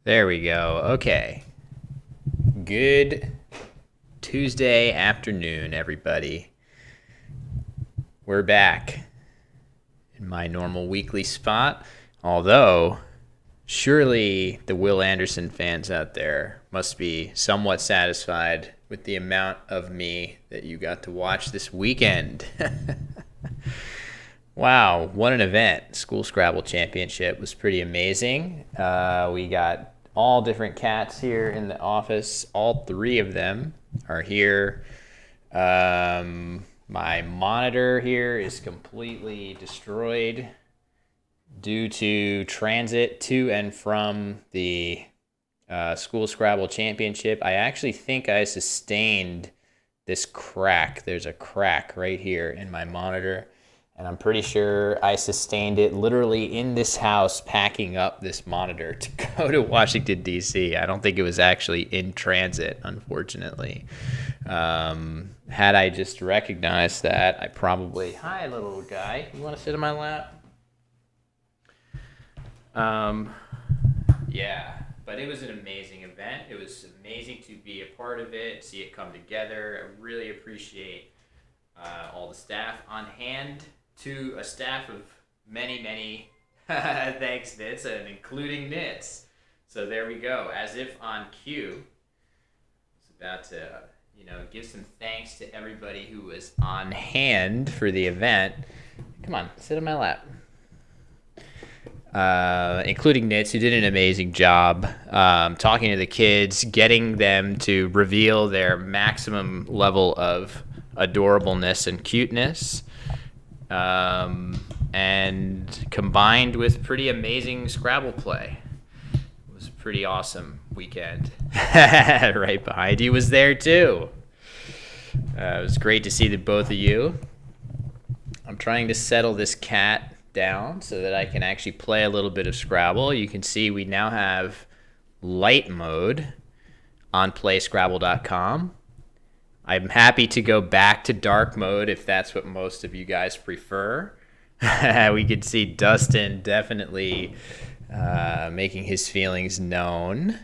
There we go. Okay. Good Tuesday afternoon, everybody. We're back in my normal weekly spot. Although, surely the Will Anderson fans out there must be somewhat satisfied with the amount of me that you got to watch this weekend. Wow, what an event. School Scrabble Championship was pretty amazing. We got all different cats here in the office. All three of them are here. My monitor here is completely destroyed due to transit to and from the School Scrabble Championship. I actually think I sustained this crack. There's a crack right here in my monitor. And I'm pretty sure I sustained it literally in this house packing up this monitor to go to Washington, D.C. I don't think it was actually in transit, unfortunately. Had I just recognized that, I probably... Hi, little guy. You want to sit in my lap? Yeah, but it was an amazing event. It was amazing to be a part of it, see it come together. I really appreciate all the staff on hand. To a staff of many thanks, Nits, and including Nits. So there we go. As if on cue, it's about to, give some thanks to everybody who was on hand for the event. Come on, sit in my lap. Including Nits, who did an amazing job talking to the kids, getting them to reveal their maximum level of adorableness and cuteness. And combined with pretty amazing Scrabble play. It was a pretty awesome weekend. Right behind you was there too. It was great to see the both of you. I'm trying to settle this cat down so that I can actually play a little bit of Scrabble. You can see we now have light mode on playscrabble.com. I'm happy to go back to dark mode if that's what most of you guys prefer. We could see Dustin definitely making his feelings known.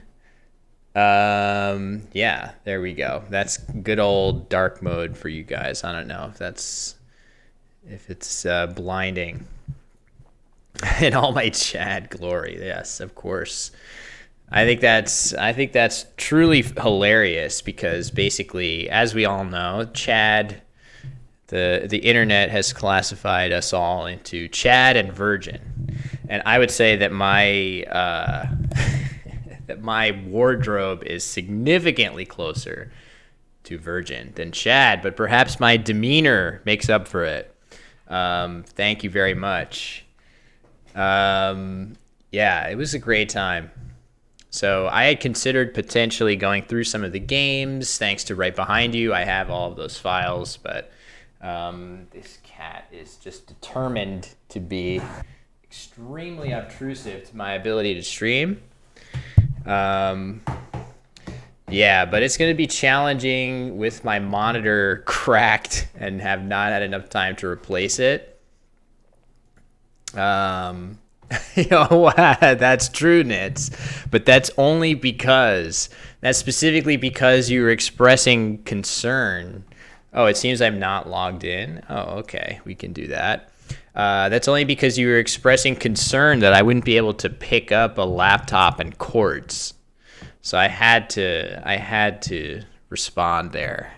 Yeah, there we go. That's good old dark mode for you guys. I don't know if it's blinding. In all my Chad glory, yes, of course. I think that's truly hilarious because basically, as we all know, Chad, the internet has classified us all into Chad and virgin, and I would say that my that my wardrobe is significantly closer to virgin than Chad, but perhaps my demeanor makes up for it. Thank you very much. Yeah, it was a great time. So I had considered potentially going through some of the games. Thanks to right behind you, I have all of those files. But this cat is just determined to be extremely obtrusive to my ability to stream. Yeah, but it's going to be challenging with my monitor cracked and have not had enough time to replace it. That's true, Nits, but that's specifically because you were expressing concern. Oh, it seems I'm not logged in. Oh, okay, we can do that. That's only because you were expressing concern that I wouldn't be able to pick up a laptop and cords. So I had to respond there.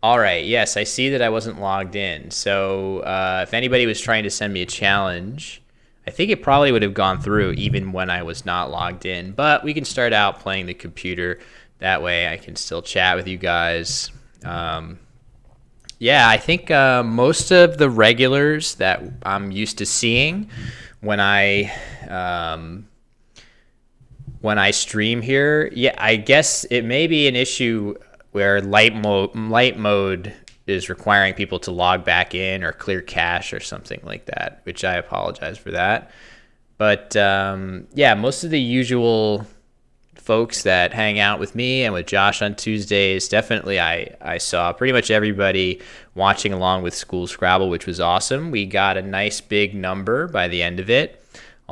All right, yes, I see that I wasn't logged in. So if anybody was trying to send me a challenge, I think it probably would have gone through even when I was not logged in. But we can start out playing the computer. That way I can still chat with you guys. Yeah, I think most of the regulars that I'm used to seeing when I stream here, yeah, I guess it may be an issue where light mode is requiring people to log back in or clear cache or something like that, which I apologize for that. But yeah, most of the usual folks that hang out with me and with Josh on Tuesdays, definitely I saw pretty much everybody watching along with School Scrabble, which was awesome. We got a nice big number by the end of it.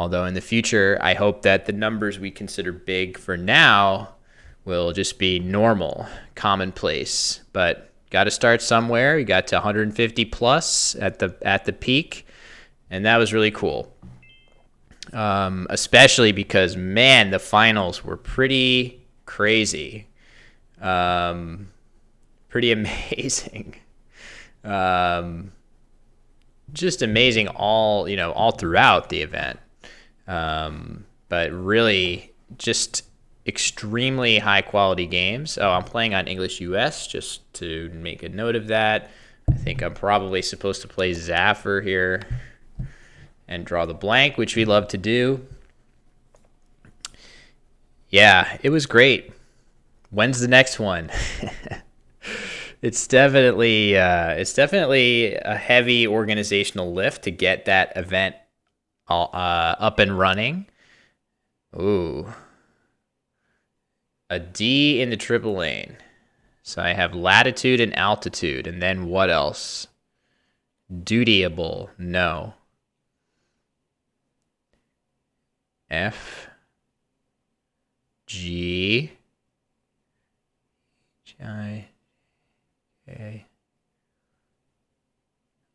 Although in the future, I hope that the numbers we consider big for now will just be normal, commonplace. But got to start somewhere. We got to 150 plus at the peak, and that was really cool. Especially because, man, the finals were pretty crazy, pretty amazing. Just amazing all throughout the event. But really just extremely high quality games. Oh, I'm playing on English US, just to make a note of that. I think I'm probably supposed to play Zaffer here and draw the blank, which we love to do. Yeah, it was great. When's the next one? It's definitely a heavy organizational lift to get that event up and running. Ooh. A D in the triple lane. So I have latitude and altitude, and then what else? Dutiable, no. F, G, I, K.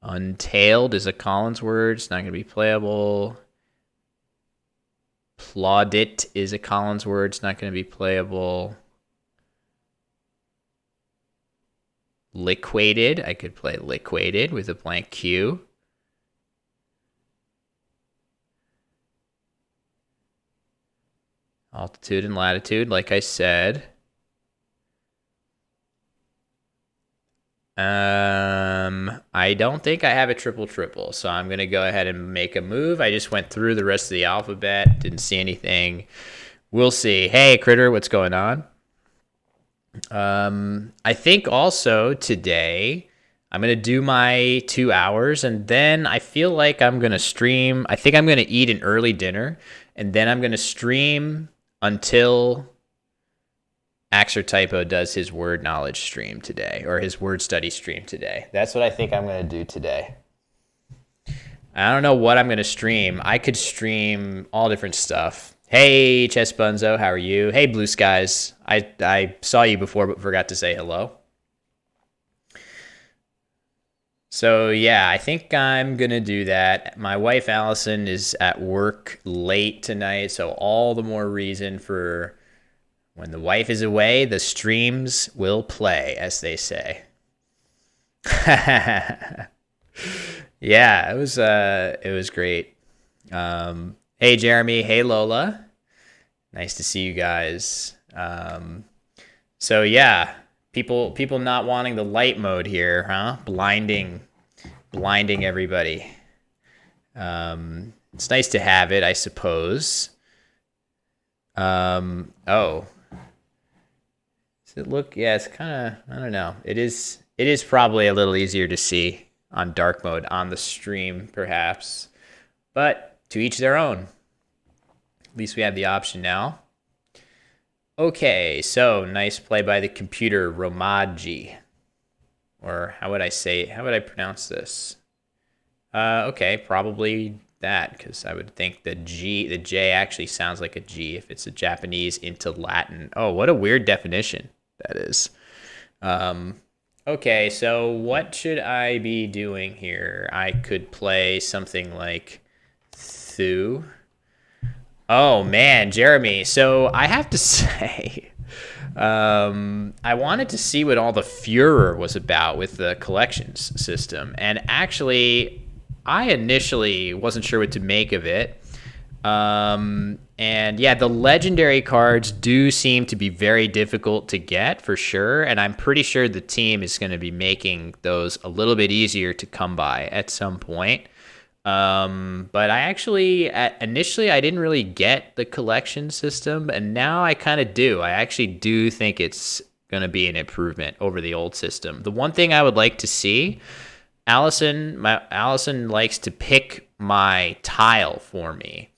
Untailed is a Collins word. It's not going to be playable. Plaudit is a Collins word. It's not going to be playable. Liquated. I could play liquated with a blank Q. Altitude and latitude, like I said. I don't think I have a triple, so I'm going to go ahead and make a move. I just went through the rest of the alphabet, didn't see anything. We'll see. Hey, Critter, what's going on? I think also today I'm going to do my 2 hours, and then I feel like I'm going to stream. I think I'm going to eat an early dinner, and then I'm going to stream until Axer Typo does his word knowledge stream today, or his word study stream today. That's what I think I'm going to do today. I don't know what I'm going to stream. I could stream all different stuff. Hey, Chess Bunzo, how are you? Hey, Blue Skies. I saw you before but forgot to say hello. So, yeah, I think I'm going to do that. My wife, Allison, is at work late tonight, so all the more reason for when the wife is away, the streams will play, as they say. Yeah, it was great. Hey, Jeremy. Hey, Lola. Nice to see you guys. So, yeah. People not wanting the light mode here, huh? Blinding everybody. It's nice to have it, I suppose. Oh. Does it look? Yeah, it's kind of, I don't know. It is probably a little easier to see on dark mode on the stream, perhaps. But to each their own. At least we have the option now. Okay, so nice play by the computer, Romaji. Or how would I pronounce this? Okay, probably that, because I would think the J actually sounds like a G if it's a Japanese into Latin. Oh, what a weird definition that is. Okay, so what should I be doing here? I could play something like Thu. Oh, man, Jeremy. So I have to say, I wanted to see what all the furor was about with the collections system. And actually, I initially wasn't sure what to make of it. And yeah, the legendary cards do seem to be very difficult to get for sure. And I'm pretty sure the team is going to be making those a little bit easier to come by at some point. But I actually, initially, I didn't really get the collection system, and now I kind of do. I actually do think it's going to be an improvement over the old system. The one thing I would like to see, Allison likes to pick my tile for me.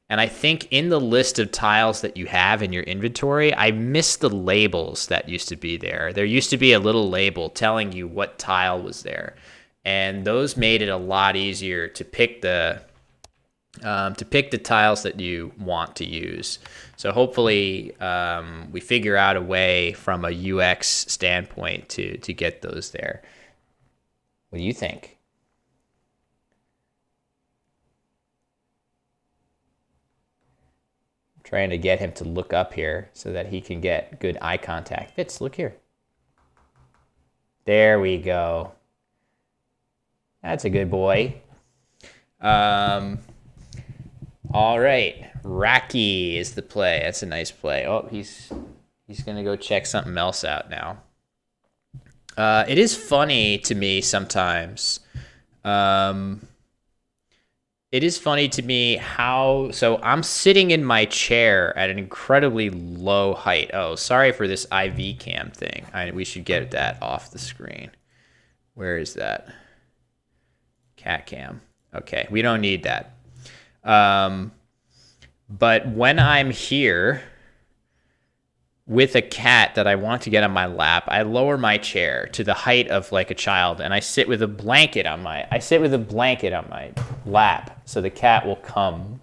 And I think in the list of tiles that you have in your inventory, I missed the labels that used to be there. There used to be a little label telling you what tile was there. And those made it a lot easier to pick the to pick the tiles that you want to use. So hopefully we figure out a way from a UX standpoint to get those there. What do you think? I'm trying to get him to look up here so that he can get good eye contact. Fitz, look here. There we go. That's a good boy. All right, Racky is the play. That's a nice play. Oh, he's gonna go check something else out now. It is funny to me sometimes. It is funny to me how. So I'm sitting in my chair at an incredibly low height. Oh, sorry for this IV cam thing. We should get that off the screen. Where is that? Cat cam. Okay, we don't need that. But when I'm here with a cat that I want to get on my lap, I lower my chair to the height of like a child, and I sit with a blanket on my lap, so the cat will come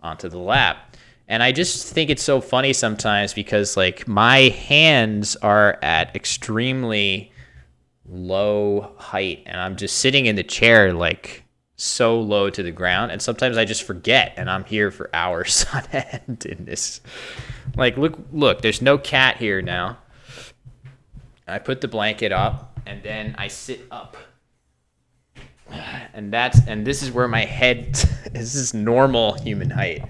onto the lap. And I just think it's so funny sometimes because like my hands are at extremely low height, and I'm just sitting in the chair like so low to the ground, and sometimes I just forget, and I'm here for hours on end in this. Like, look, there's no cat here now. I put the blanket up, and then I sit up, and this is where my head. This is normal human height.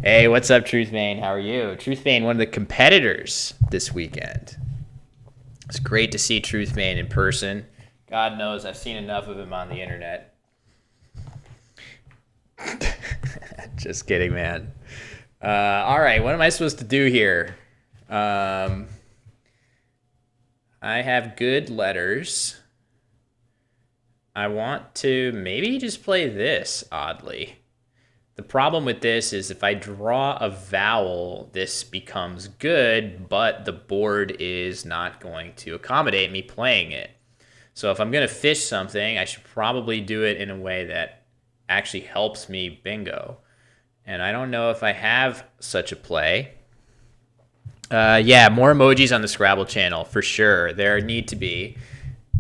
Hey, what's up, Truthbane? How are you? Truthbane, one of the competitors this weekend. It's great to see Truthbane in person. God knows I've seen enough of him on the internet. Just kidding, man. All right, what am I supposed to do here? I have good letters. I want to maybe just play this, oddly. The problem with this is if I draw a vowel, this becomes good, but the board is not going to accommodate me playing it. So if I'm going to fish something, I should probably do it in a way that actually helps me bingo. And I don't know if I have such a play. Yeah, more emojis on the Scrabble channel for sure. There need to be.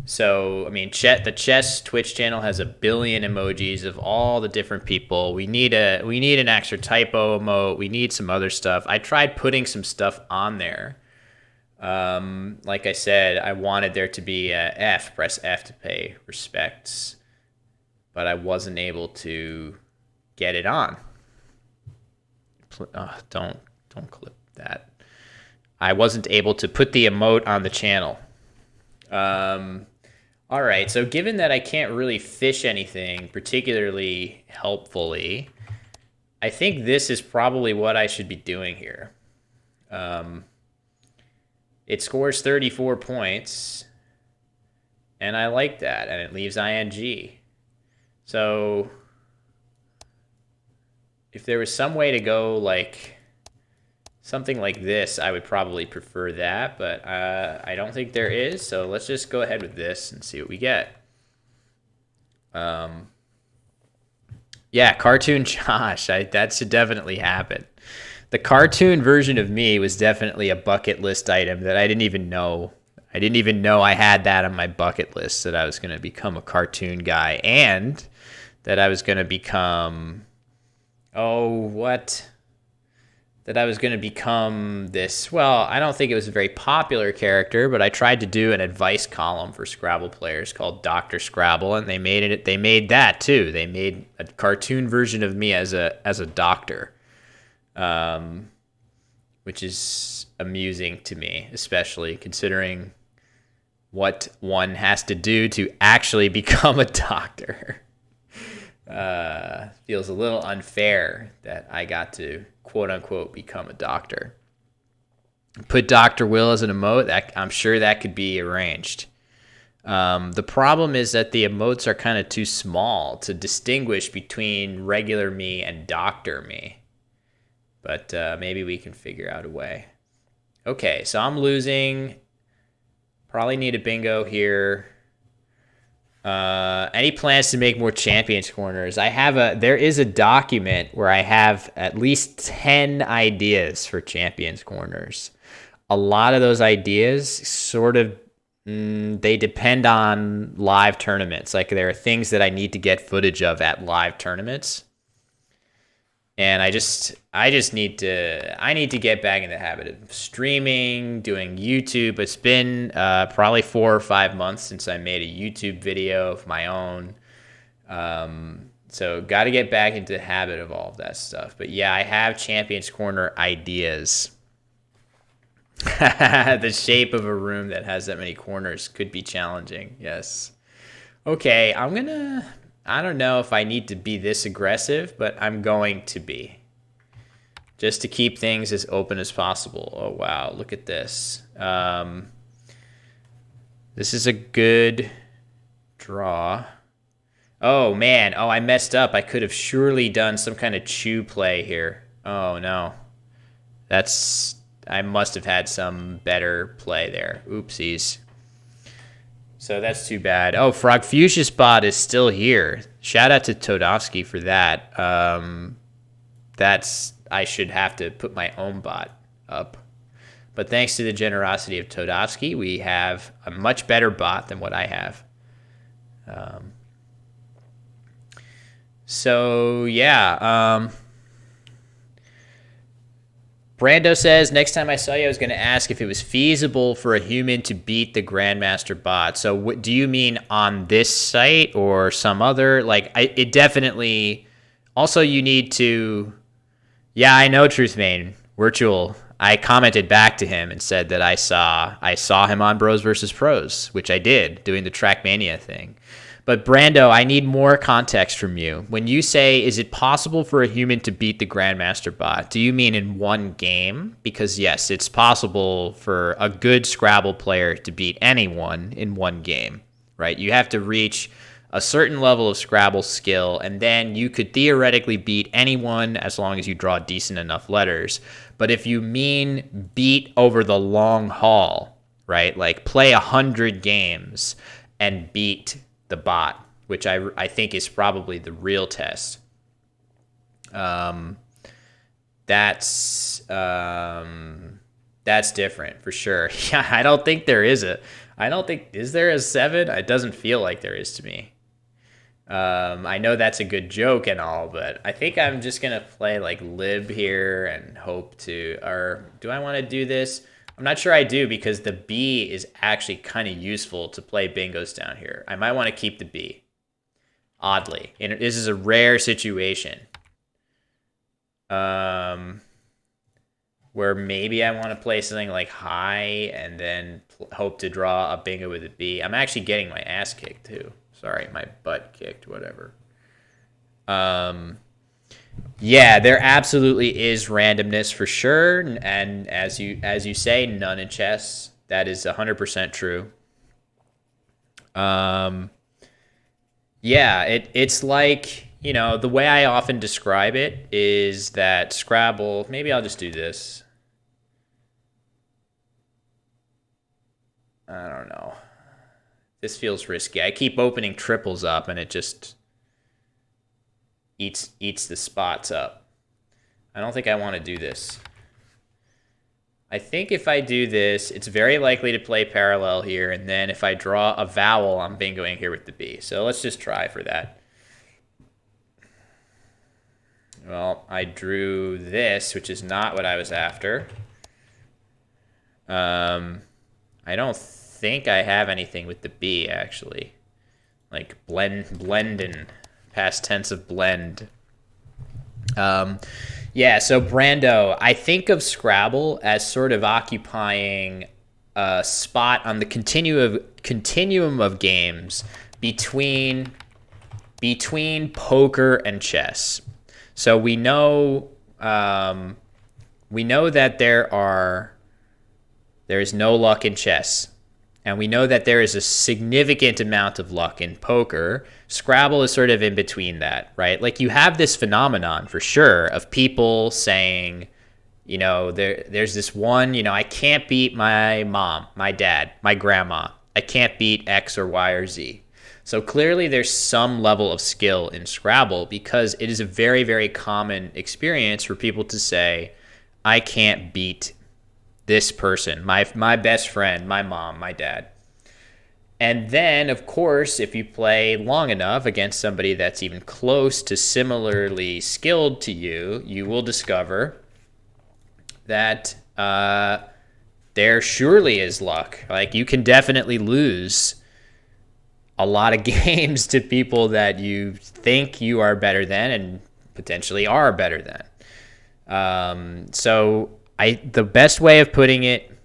So, I mean, the chess Twitch channel has 1 billion emojis of all the different people. We need an extra typo emote. We need some other stuff. I tried putting some stuff on there. Like I said, I wanted there to be a F. Press F to pay respects, but I wasn't able to get it on. Don't clip that. I wasn't able to put the emote on the channel. All right, so given that I can't really fish anything particularly helpfully, I think this is probably what I should be doing here. It scores 34 points, and I like that, and it leaves ing. So if there was some way to go like something like this, I would probably prefer that, but I don't think there is. So let's just go ahead with this and see what we get. Yeah, cartoon Josh. That should definitely happen. The cartoon version of me was definitely a bucket list item that I didn't even know. I didn't even know I had that on my bucket list, that I was going to become a cartoon guy, and that I was going to become... that I was going to become this, well, I don't think it was a very popular character, but I tried to do an advice column for Scrabble players called Dr. Scrabble, and they made that too. They made a cartoon version of me as a doctor, which is amusing to me, especially considering what one has to do to actually become a doctor. Feels a little unfair that I got to quote unquote become a doctor. Put Dr. Will as an emote, I'm sure that could be arranged. The problem is that the emotes are kind of too small to distinguish between regular me and doctor me. But maybe we can figure out a way. Okay, so I'm losing. Probably need a bingo here. Any plans to make more champions corners? There is a document where I have at least 10 ideas for champions corners. A lot of those ideas sort of they depend on live tournaments. Like there are things that I need to get footage of at live tournaments. And I need to get back in the habit of streaming, doing YouTube. It's been probably 4 or 5 months since I made a YouTube video of my own. So got to get back into the habit of all of that stuff. But yeah, I have Champions Corner ideas. The shape of a room that has that many corners could be challenging. Yes. Okay, I don't know if I need to be this aggressive, but I'm going to be. Just to keep things as open as possible. Oh, wow, look at this. This is a good draw. Oh, man. Oh, I messed up. I could have surely done some kind of chew play here. Oh, no. I must have had some better play there. Oopsies. So that's too bad. Oh, Frogfucius bot is still here. Shout out to Todovsky for that. I should have to put my own bot up. But thanks to the generosity of Todovsky, we have a much better bot than what I have. So yeah. Brando says, next time I saw you, I was going to ask if it was feasible for a human to beat the Grandmaster bot. So what do you mean on this site or some other? Like, it definitely... Also, you need to... Yeah, I know, Truthmane. Virtual. I commented back to him and said that I saw him on Bros versus Pros, which I did, doing the Trackmania thing. But Brando, I need more context from you. When you say, is it possible for a human to beat the Grandmaster bot, do you mean in one game? Because yes, it's possible for a good Scrabble player to beat anyone in one game, right? You have to reach a certain level of Scrabble skill, and then you could theoretically beat anyone as long as you draw decent enough letters. But if you mean beat over the long haul, right? Like play 100 games and beat the bot, which I think is probably the real test. That's different for sure. Yeah, I don't think is there a 7? It doesn't feel like there is to me. I know that's a good joke and all, but I think I'm just gonna play like lib here and hope to, or do I want to do this? I'm not sure I do, because the B is actually kind of useful to play bingos down here. I might want to keep the B, oddly. And this is a rare situation where maybe I want to play something like high and then hope to draw a bingo with a B. I'm actually getting my ass kicked too. Sorry, my butt kicked, whatever. Yeah, there absolutely is randomness for sure, and as you say, none in chess. That is 100% true. Yeah, it's like, the way I often describe it is that Scrabble. Maybe I'll just do this. I don't know. This feels risky. I keep opening triples up, and it just eats the spots up. I don't think I want to do this. I think if I do this, it's very likely to play parallel here, and then if I draw a vowel, I'm bingoing here with the B. So let's just try for that. Well, I drew this, which is not what I was after. I don't think I have anything with the B, actually. Like blendin'. Past tense of blend. Yeah, so Brando, I think of Scrabble as sort of occupying a spot on the continuum of games between poker and chess. So we know that there is no luck in chess. And we know that there is a significant amount of luck in poker. Scrabble is sort of in between that, right? Like you have this phenomenon for sure of people saying, there's this one, I can't beat my mom, my dad, my grandma. I can't beat X or Y or Z. So clearly there's some level of skill in Scrabble, because it is a very, very common experience for people to say, I can't beat this person, my best friend, my mom, my dad. And then, of course, if you play long enough against somebody that's even close to similarly skilled to you, you will discover that there surely is luck. Like, you can definitely lose a lot of games to people that you think you are better than and potentially are better than. So the best way of putting it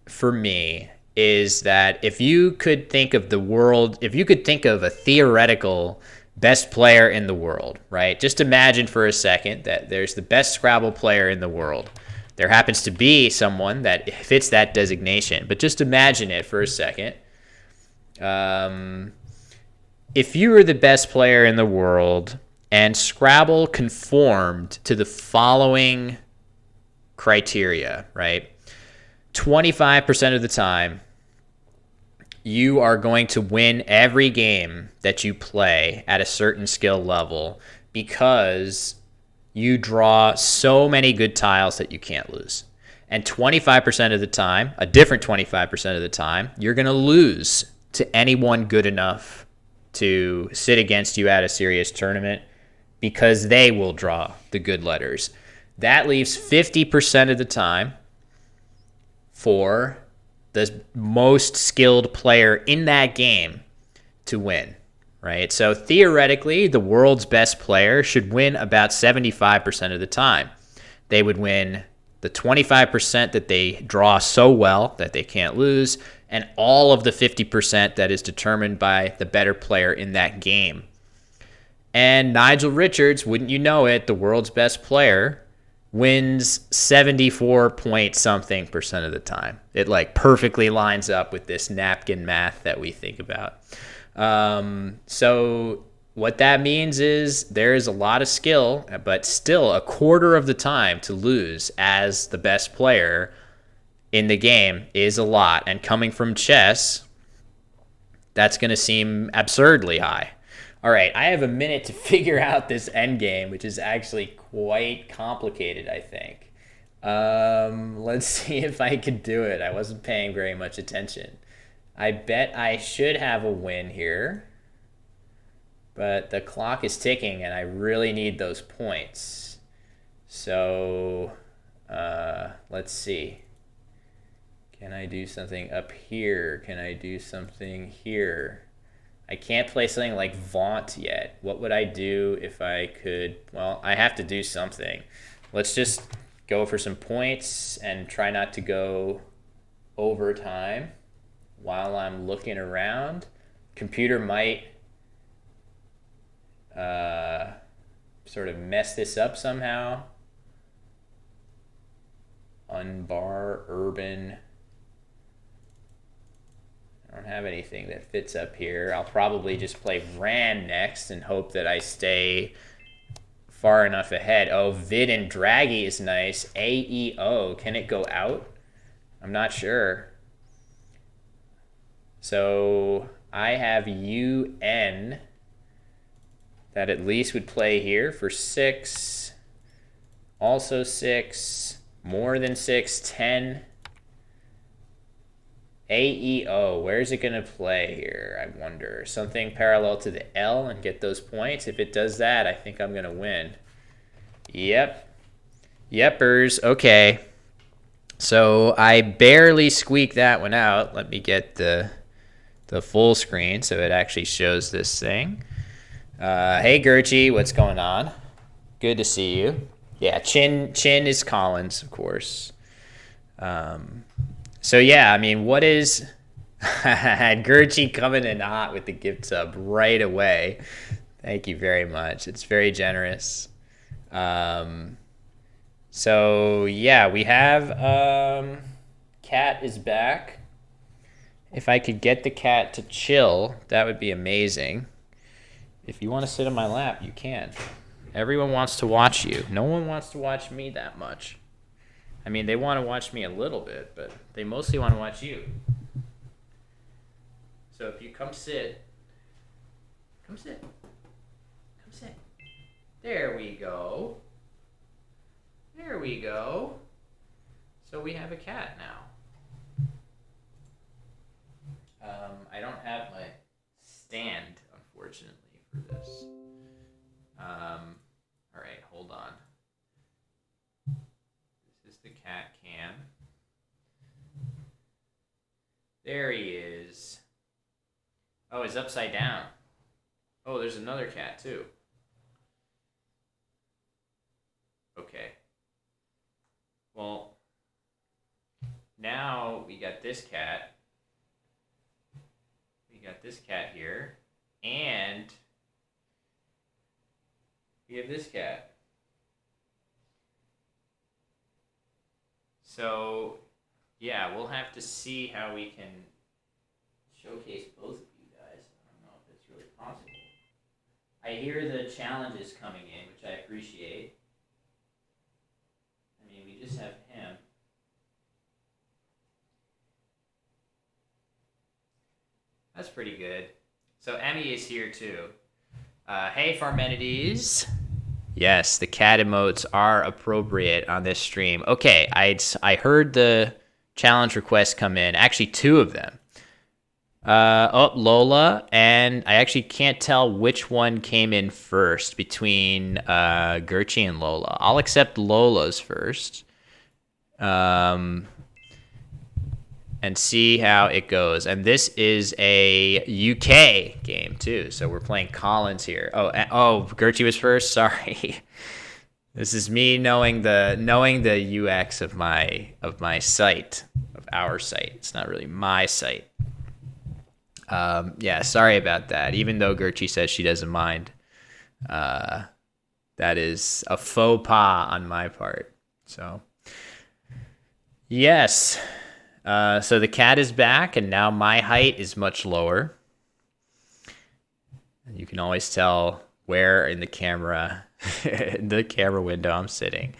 for me is that if you could think of the world, if you could think of a theoretical best player in the world, right? Just imagine for a second that there's the best Scrabble player in the world. There happens to be someone that fits that designation, but just imagine it for a second. If you were the best player in the world and Scrabble conformed to the following criteria, right? 25% of the time, you are going to win every game that you play at a certain skill level because you draw so many good tiles that you can't lose. And 25% of the time, a different 25% of the time, you're going to lose to anyone good enough to sit against you at a serious tournament because they will draw the good letters. That leaves 50% of the time for the most skilled player in that game to win, right? So theoretically, the world's best player should win about 75% of the time. They would win the 25% that they draw so well that they can't lose, and all of the 50% that is determined by the better player in that game. And Nigel Richards, wouldn't you know it, the world's best player, wins 74 point something percent of the time. It like perfectly lines up with this napkin math that we think about. So what that means is there is a lot of skill, but still a quarter of the time to lose as the best player in the game is a lot. And coming from chess, that's going to seem absurdly high. All right, I have a minute to figure out this end game, which is actually quite complicated, I think. Let's see if I can do it. I wasn't paying very much attention. I bet I should have a win here, but the clock is ticking, and I really need those points. So let's see. Can I do something up here? Can I do something here? I can't play something like Vaunt yet. What would I do if I could? Well, I have to do something. Let's just go for some points and try not to go overtime while I'm looking around. Computer might sort of mess this up somehow. Unbar, urban. I don't have anything that fits up here. I'll probably just play Vran next and hope that I stay far enough ahead. Oh, Vid and Draggy is nice. AEO, can it go out? I'm not sure. So I have UN that at least would play here for 6. Also 6. More than 6, 10. AEO, where's it going to play here? I wonder. Something parallel to the L and get those points. If it does that, I think I'm going to win. Yep. Yepers. Okay. So I barely squeaked that one out. Let me get the full screen so it actually shows this thing. Hey, Gertie, what's going on? Good to see you. Yeah, Chin is Collins, of course. So yeah, I mean, what is had Gertie coming in hot with the gift sub right away? Thank you very much. It's very generous. So yeah, we have Cat is back. If I could get the cat to chill, that would be amazing. If you want to sit on my lap, you can. Everyone wants to watch you. No one wants to watch me that much. I mean, they want to watch me a little bit, but they mostly want to watch you. So if you come sit Come sit. Come sit. There we go. There we go. So we have a cat now. I don't have my stand, unfortunately, for this. All right, hold on. This is the cat cam. There he is. Oh, he's upside down. Oh, there's another cat, too. Okay. Well, now we got this cat. We got this cat here. And we have this cat. So, yeah, we'll have to see how we can showcase both of you guys. I don't know if it's really possible. I hear the challenges coming in, which I appreciate. I mean, we just have him. That's pretty good. So Emmy is here too. Hey, Farmenides. Yes, the cat emotes are appropriate on this stream. Okay, I heard the challenge requests come in. Actually, two of them. Lola, and I actually can't tell which one came in first between Gertchie and Lola. I'll accept Lola's first. And see how it goes. And this is a UK game too, so we're playing Collins here. Oh, Gertchie was first. Sorry, this is me knowing the UX of my site, of our site. It's not really my site. Yeah, sorry about that. Even though Gertchie says she doesn't mind, that is a faux pas on my part. So, yes. So the cat is back, and now my height is much lower. And you can always tell where in the camera window I'm sitting.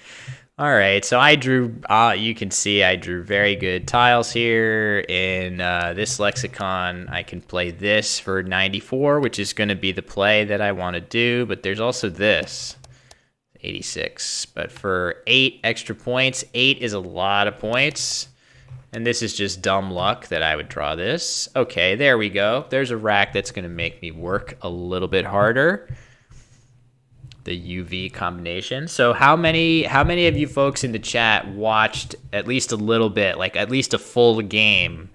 All right, so I drew, you can see I drew very good tiles here. In this lexicon, I can play this for 94, which is going to be the play that I want to do. But there's also this, 86. But for 8 extra points, 8 is a lot of points. And this is just dumb luck that I would draw this. Okay, there we go. There's a rack that's going to make me work a little bit harder. The UV combination. So how many of you folks in the chat watched at least a little bit, like at least a full game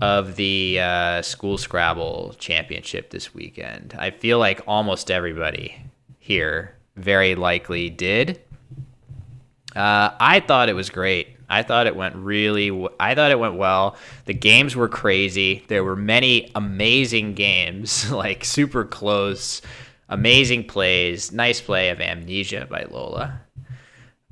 of the School Scrabble Championship this weekend? I feel like almost everybody here very likely did. I thought it was great. I thought it went well. The games were crazy. There were many amazing games, like super close, amazing plays. Nice play of Amnesia by Lola.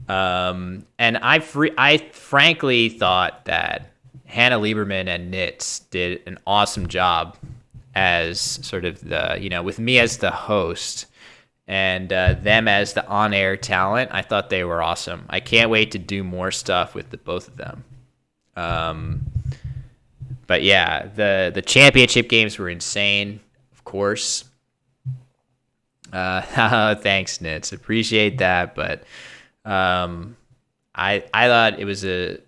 And I frankly thought that Hannah Lieberman and Nitz did an awesome job as sort of with me as the host. And them as the on-air talent, I thought they were awesome. I can't wait to do more stuff with both of them. But yeah, the championship games were insane, of course. Thanks, Nitz. Appreciate that. But I thought it was a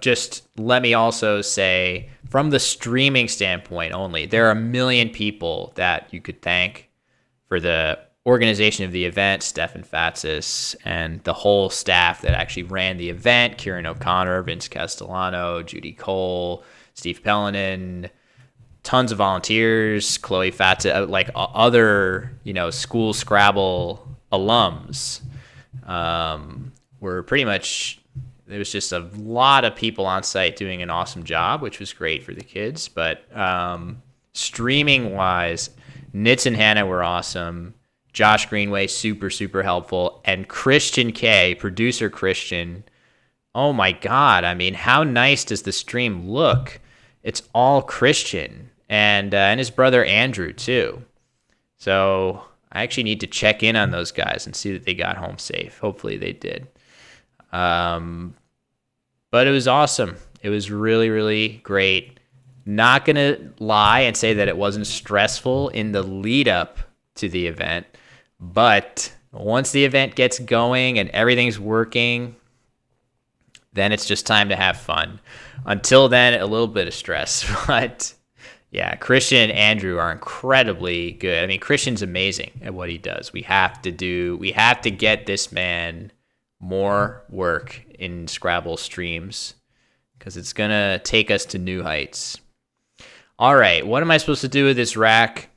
just let me also say, from the streaming standpoint only, there are a million people that you could thank for the organization of the event, Stefan Fatsis, and the whole staff that actually ran the event, Kieran O'Connor, Vince Castellano, Judy Cole, Steve Pellinen, tons of volunteers, Chloe Fatsis, like other, School Scrabble alums. Were pretty much, there was just a lot of people on site doing an awesome job, which was great for the kids. But streaming-wise, Nitz and Hannah were awesome. Josh Greenway, super, super helpful. And Christian K, producer Christian, oh my God. I mean, how nice does the stream look? It's all Christian. And his brother Andrew, too. So I actually need to check in on those guys and see that they got home safe. Hopefully they did. But it was awesome. It was really, really great. Not going to lie and say that it wasn't stressful in the lead up to the event, but once the event gets going and everything's working, then it's just time to have fun. Until then, a little bit of stress. But yeah, Christian and Andrew are incredibly good. I mean, Christian's amazing at what he does. We have to get this man more work in Scrabble streams because it's going to take us to new heights. All right, what am I supposed to do with this rack?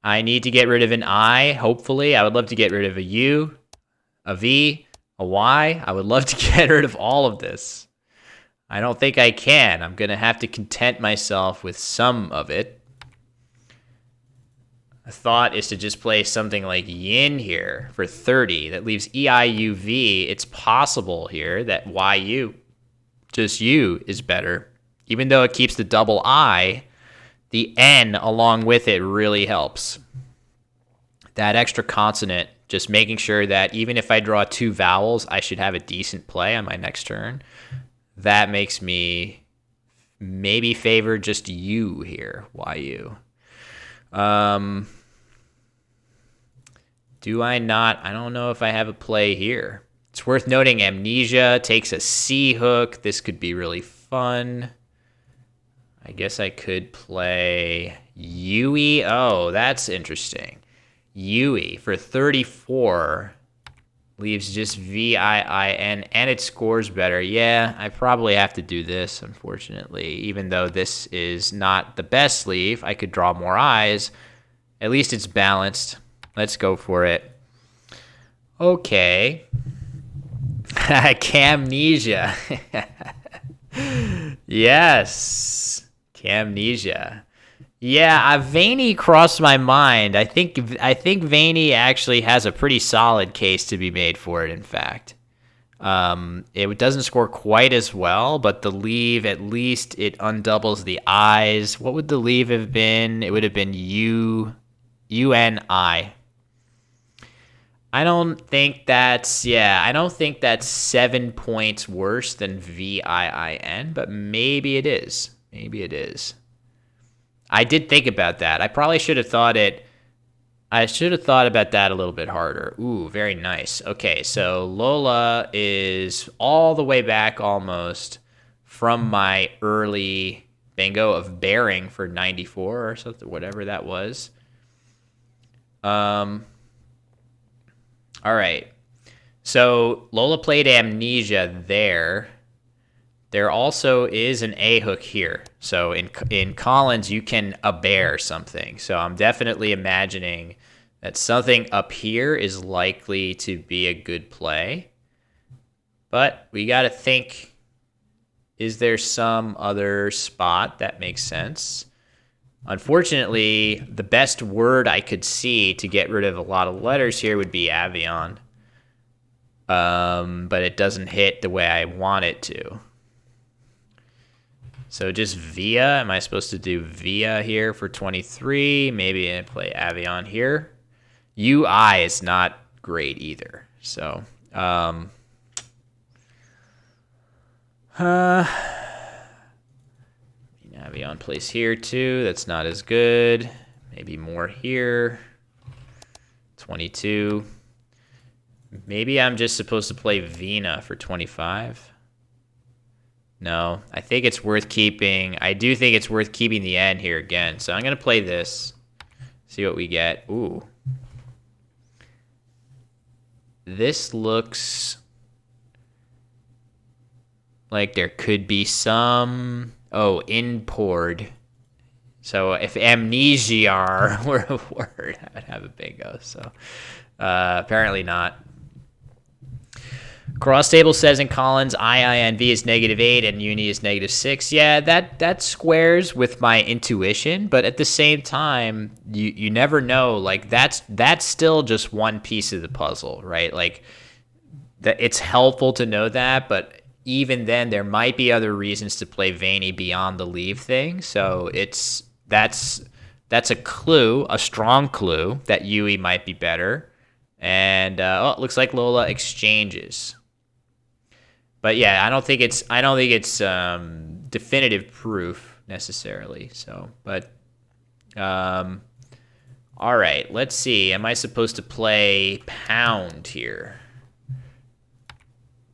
I need to get rid of an I, hopefully. I would love to get rid of a U, a V, a Y. I would love to get rid of all of this. I don't think I can. I'm going to have to content myself with some of it. A thought is to just play something like yin here for 30. That leaves EIUV. It's possible here that YU, just U, is better. Even though it keeps the double I, the N along with it really helps. That extra consonant, just making sure that even if I draw 2 vowels, I should have a decent play on my next turn. That makes me maybe favor just U here, YU. Do I not? I don't know if I have a play here. It's worth noting Amnesia takes a C hook. This could be really fun. I guess I could play Yui. Oh, that's interesting. Yui for 34 leaves just VIIN, and it scores better. Yeah, I probably have to do this, unfortunately. Even though this is not the best sleeve, I could draw more eyes. At least it's balanced. Let's go for it. Okay. Camnesia. Yes. Camnesia. Yeah, Vaney crossed my mind. I think Vaney actually has a pretty solid case to be made for it, in fact. It doesn't score quite as well, but the leave, at least it undoubles the I's. What would the leave have been? It would have been UNI. I don't think that's 7 points worse than VIIN, but maybe it is. Maybe it is. I did think about that. I probably should have thought about that a little bit harder. Ooh, very nice. Okay, so Lola is all the way back almost from my early bingo of bearing for 94 or something, whatever that was. All right. So Lola played Amnesia there. There also is an A hook here. So in Collins, you can bear something. So I'm definitely imagining that something up here is likely to be a good play. But we got to think, is there some other spot that makes sense? Unfortunately, the best word I could see to get rid of a lot of letters here would be Avion. But it doesn't hit the way I want it to. So just Via. Am I supposed to do Via here for 23? Maybe I play Avion here. UI is not great either. So, Avion plays here too. That's not as good. Maybe more here. 22. Maybe I'm just supposed to play Vina for 25. No, I think it's worth keeping. I do think it's worth keeping the N here again. So I'm going to play this. See what we get. Ooh. This looks like there could be some... Oh, inpoured. So if amnesia were a word, I would have a bingo. So apparently not. Cross table says in Collins, IINV is -8 and Uni is -6. Yeah, that squares with my intuition, but at the same time, you never know. Like that's still just one piece of the puzzle, right? Like that it's helpful to know that, but even then, there might be other reasons to play Vaney beyond the leave thing. So that's a clue, a strong clue that Yui might be better. And it looks like Lola exchanges. But yeah, I don't think it's definitive proof. necessarily. So, but all right, let's see. Am I supposed to play pound here?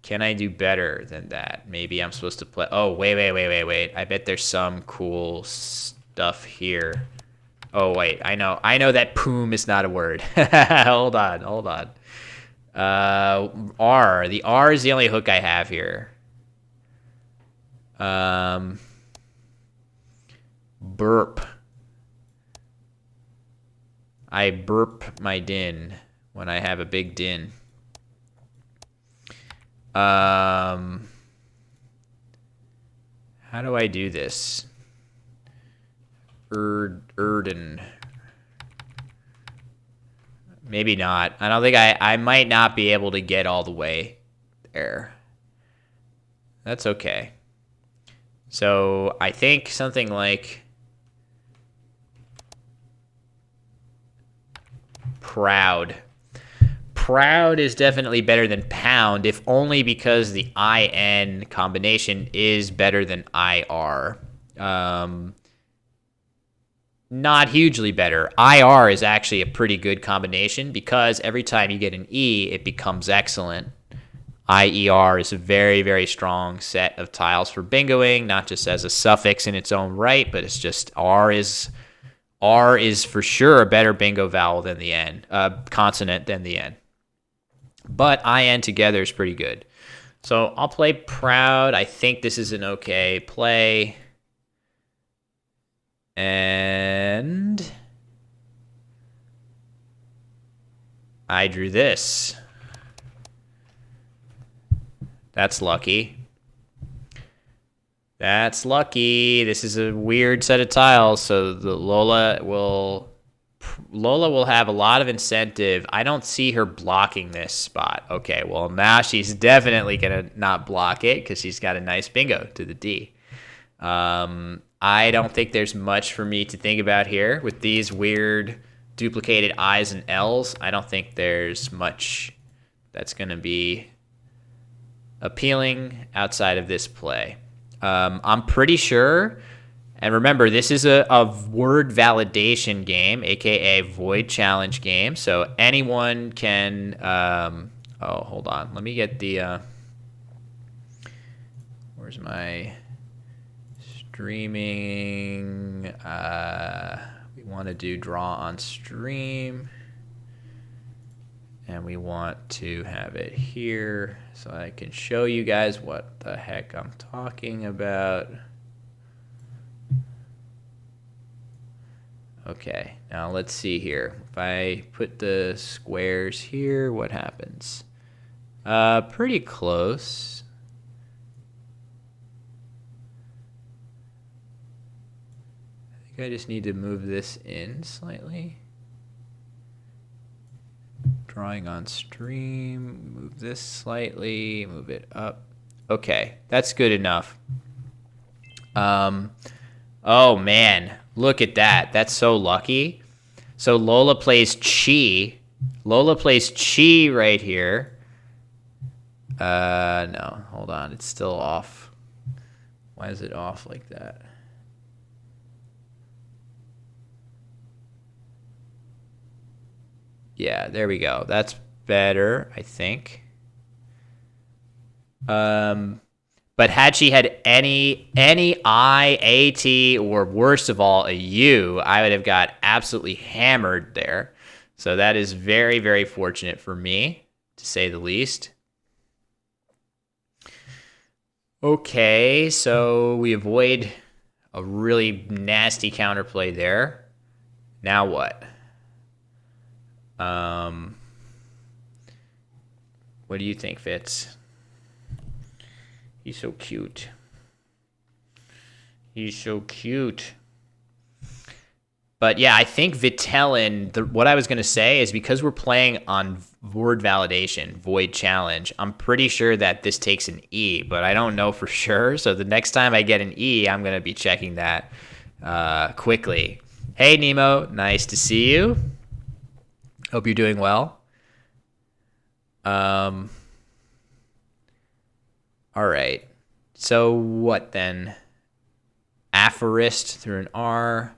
Can I do better than that? Maybe I'm supposed to play. Oh, wait. I bet there's some cool stuff here. Oh, wait. I know that poom is not a word. Hold on. R. The R is the only hook I have here. Burp. I burp my din when I have a big din. How do I do this? Erden. Maybe not. I don't think I might not be able to get all the way there. That's okay. So I think something like proud. Proud is definitely better than pound, if only because the IN combination is better than IR. Not hugely better. IR is actually a pretty good combination because every time you get an E, it becomes excellent. IER is a very, very strong set of tiles for bingoing, not just as a suffix in its own right, but it's just R is for sure a better bingo vowel than the N, consonant than the N. But IN together is pretty good. So I'll play proud. I think this is an okay play. And I drew this. That's lucky. That's lucky. This is a weird set of tiles, so the Lola will have a lot of incentive. I don't see her blocking this spot. Okay, well, now she's definitely going to not block it because she's got a nice bingo to the D. I don't think there's much for me to think about here. With these weird duplicated I's and L's, I don't think there's much that's going to be appealing outside of this play. I'm pretty sure, and remember, this is a word validation game, aka void challenge game, so anyone can, hold on, let me get the, where's my streaming, we want to do draw on stream, and we want to have it here so I can show you guys what the heck I'm talking about. Okay, now let's see here. If I put the squares here, what happens? Pretty close. I think I just need to move this in slightly. Drawing on stream, move this slightly, move it up. Okay, that's good enough. Oh man, look at that. That's so lucky. So Lola plays Chi. Lola plays Chi right here. No, hold on. It's still off. Why is it off like that? Yeah, there we go. That's better, I think. But had she had any I, A, T, or worst of all, a U, I would have got absolutely hammered there. So that is very, very fortunate for me, to say the least. Okay, so we avoid a really nasty counterplay there. Now what? What do you think, Fitz? He's so cute. He's so cute. But yeah, I think Vitellin, what I was going to say is because we're playing on word validation, void challenge, I'm pretty sure that this takes an E, but I don't know for sure. So the next time I get an E, I'm going to be checking that quickly. Hey, Nemo. Nice to see you. Hope you're doing well. All right. So what then? Aphorist through an R.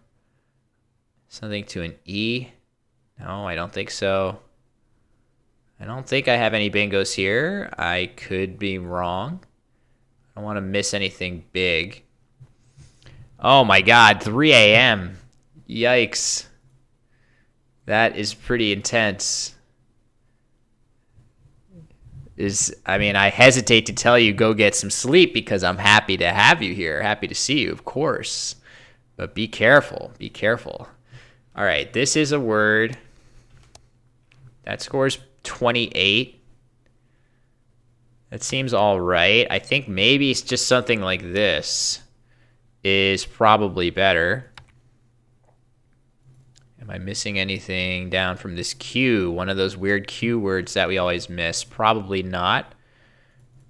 Something to an E. No, I don't think so. I don't think I have any bingos here. I could be wrong. I don't want to miss anything big. Oh my God, 3 a.m. Yikes. That is pretty intense. I hesitate to tell you go get some sleep because I'm happy to have you here. Happy to see you, of course. But be careful. Be careful. All right, this is a word that scores 28. That seems all right. I think maybe it's just something like this is probably better. Am I missing anything down from this Q? One of those weird Q words that we always miss. Probably not.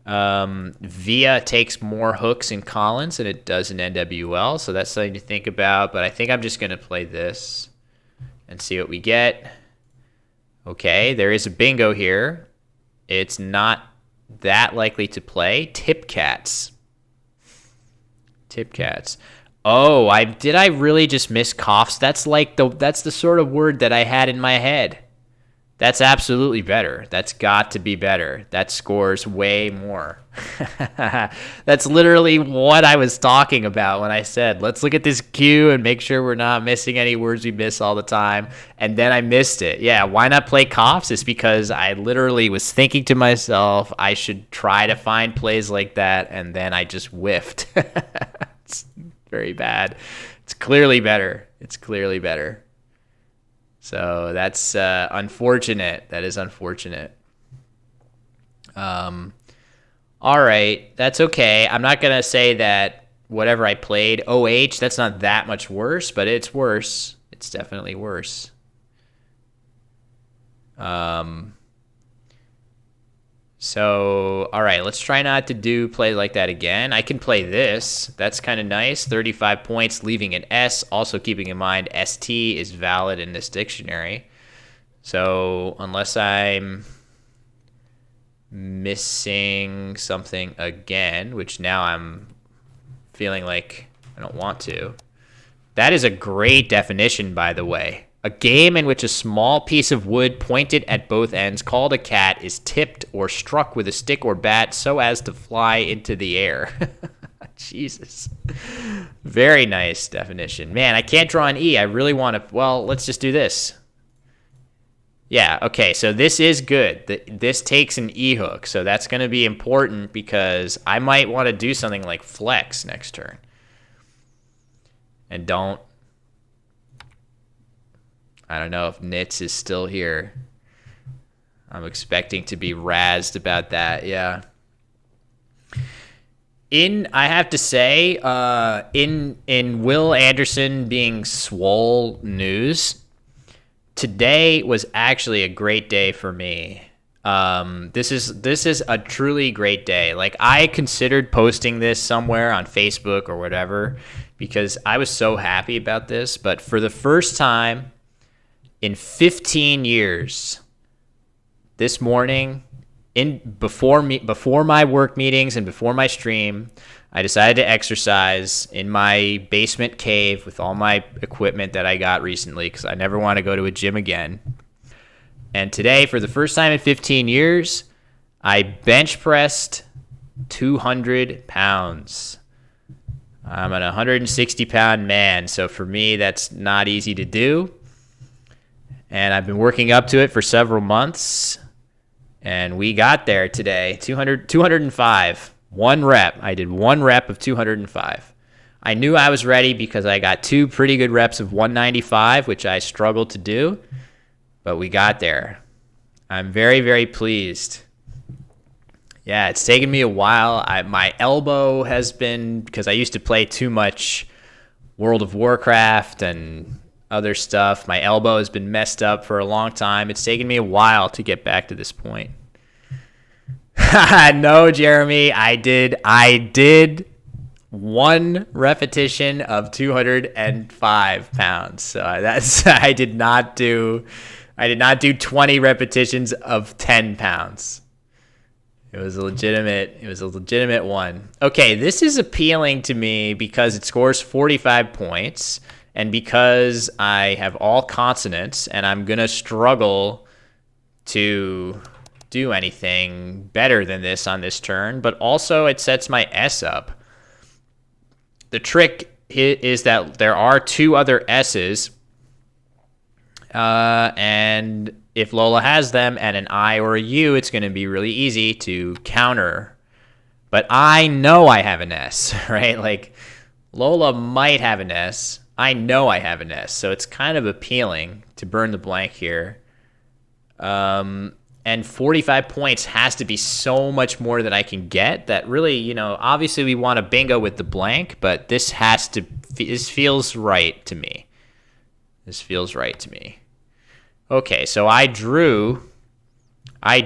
Via takes more hooks in Collins than it does in NWL, so that's something to think about. But I think I'm just going to play this and see what we get. Okay, there is a bingo here. It's not that likely to play. Tipcats. Tipcats. Oh, did I really just miss coughs? That's the sort of word that I had in my head. That's absolutely better. That's got to be better. That scores way more. That's literally what I was talking about when I said, let's look at this cue and make sure we're not missing any words we miss all the time. And then I missed it. Yeah, why not play coughs? It's because I literally was thinking to myself, I should try to find plays like that, and then I just whiffed. It's very bad. It's clearly better. It's clearly better. So that's unfortunate. That is unfortunate. All right. That's okay. I'm not going to say that whatever I played, OH, that's not that much worse, but it's worse. It's definitely worse. So, all right, let's try not to do play like that again. I can play this. That's kind of nice. 35 points, leaving an S. Also keeping in mind ST is valid in this dictionary. So unless I'm missing something again, which now I'm feeling like I don't want to. That is a great definition, by the way. A game in which a small piece of wood pointed at both ends, called a cat, is tipped or struck with a stick or bat so as to fly into the air. Jesus. Very nice definition. Man, I can't draw an E. I really want to... Well, let's just do this. Yeah, okay, so this is good. This takes an E hook, so that's going to be important because I might want to do something like flex next turn. And don't... I don't know if Nitz is still here. I'm expecting to be razzed about that, yeah. I have to say, in Will Anderson being swole news, today was actually a great day for me. This is a truly great day. Like, I considered posting this somewhere on Facebook or whatever because I was so happy about this, but for the first time in 15 years, this morning, before my work meetings and before my stream, I decided to exercise in my basement cave with all my equipment that I got recently because I never want to go to a gym again. And today, for the first time in 15 years, I bench pressed 200 pounds. I'm an 160-pound man, so for me, that's not easy to do. And I've been working up to it for several months. And we got there today, 205. One rep. I did one rep of 205. I knew I was ready because I got two pretty good reps of 195, which I struggled to do. But we got there. I'm very, very pleased. Yeah, it's taken me a while. My elbow has been, because I used to play too much World of Warcraft and other stuff. My elbow has been messed up for a long time. It's taken me a while to get back to this point. No, Jeremy, I did one repetition of 205 pounds. So I did not do 20 repetitions of 10 pounds. It was a legitimate one. Okay, this is appealing to me because it scores 45 points and because I have all consonants and I'm going to struggle to do anything better than this on this turn, but also it sets my S up. The trick is that there are two other S's, and if Lola has them and an I or a U, it's going to be really easy to counter. But I know I have an S, right? Like, Lola might have an S. I know I have an S, so it's kind of appealing to burn the blank here. And 45 points has to be so much more that I can get that really, obviously we want a bingo with the blank, but this feels right to me. This feels right to me. Okay, so I drew an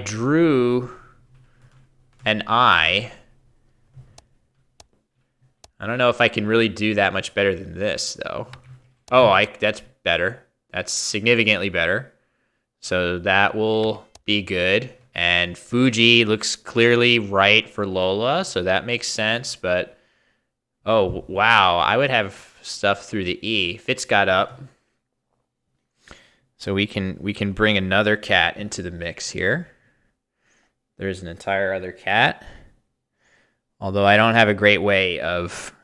I. I don't know if I can really do that much better than this, though. Oh, that's better. That's significantly better. So that will be good. And Fuji looks clearly right for Lola, so that makes sense. But, oh, wow, I would have stuff through the E. Fitz got up. So we can bring another cat into the mix here. There's an entire other cat. Although I don't have a great way of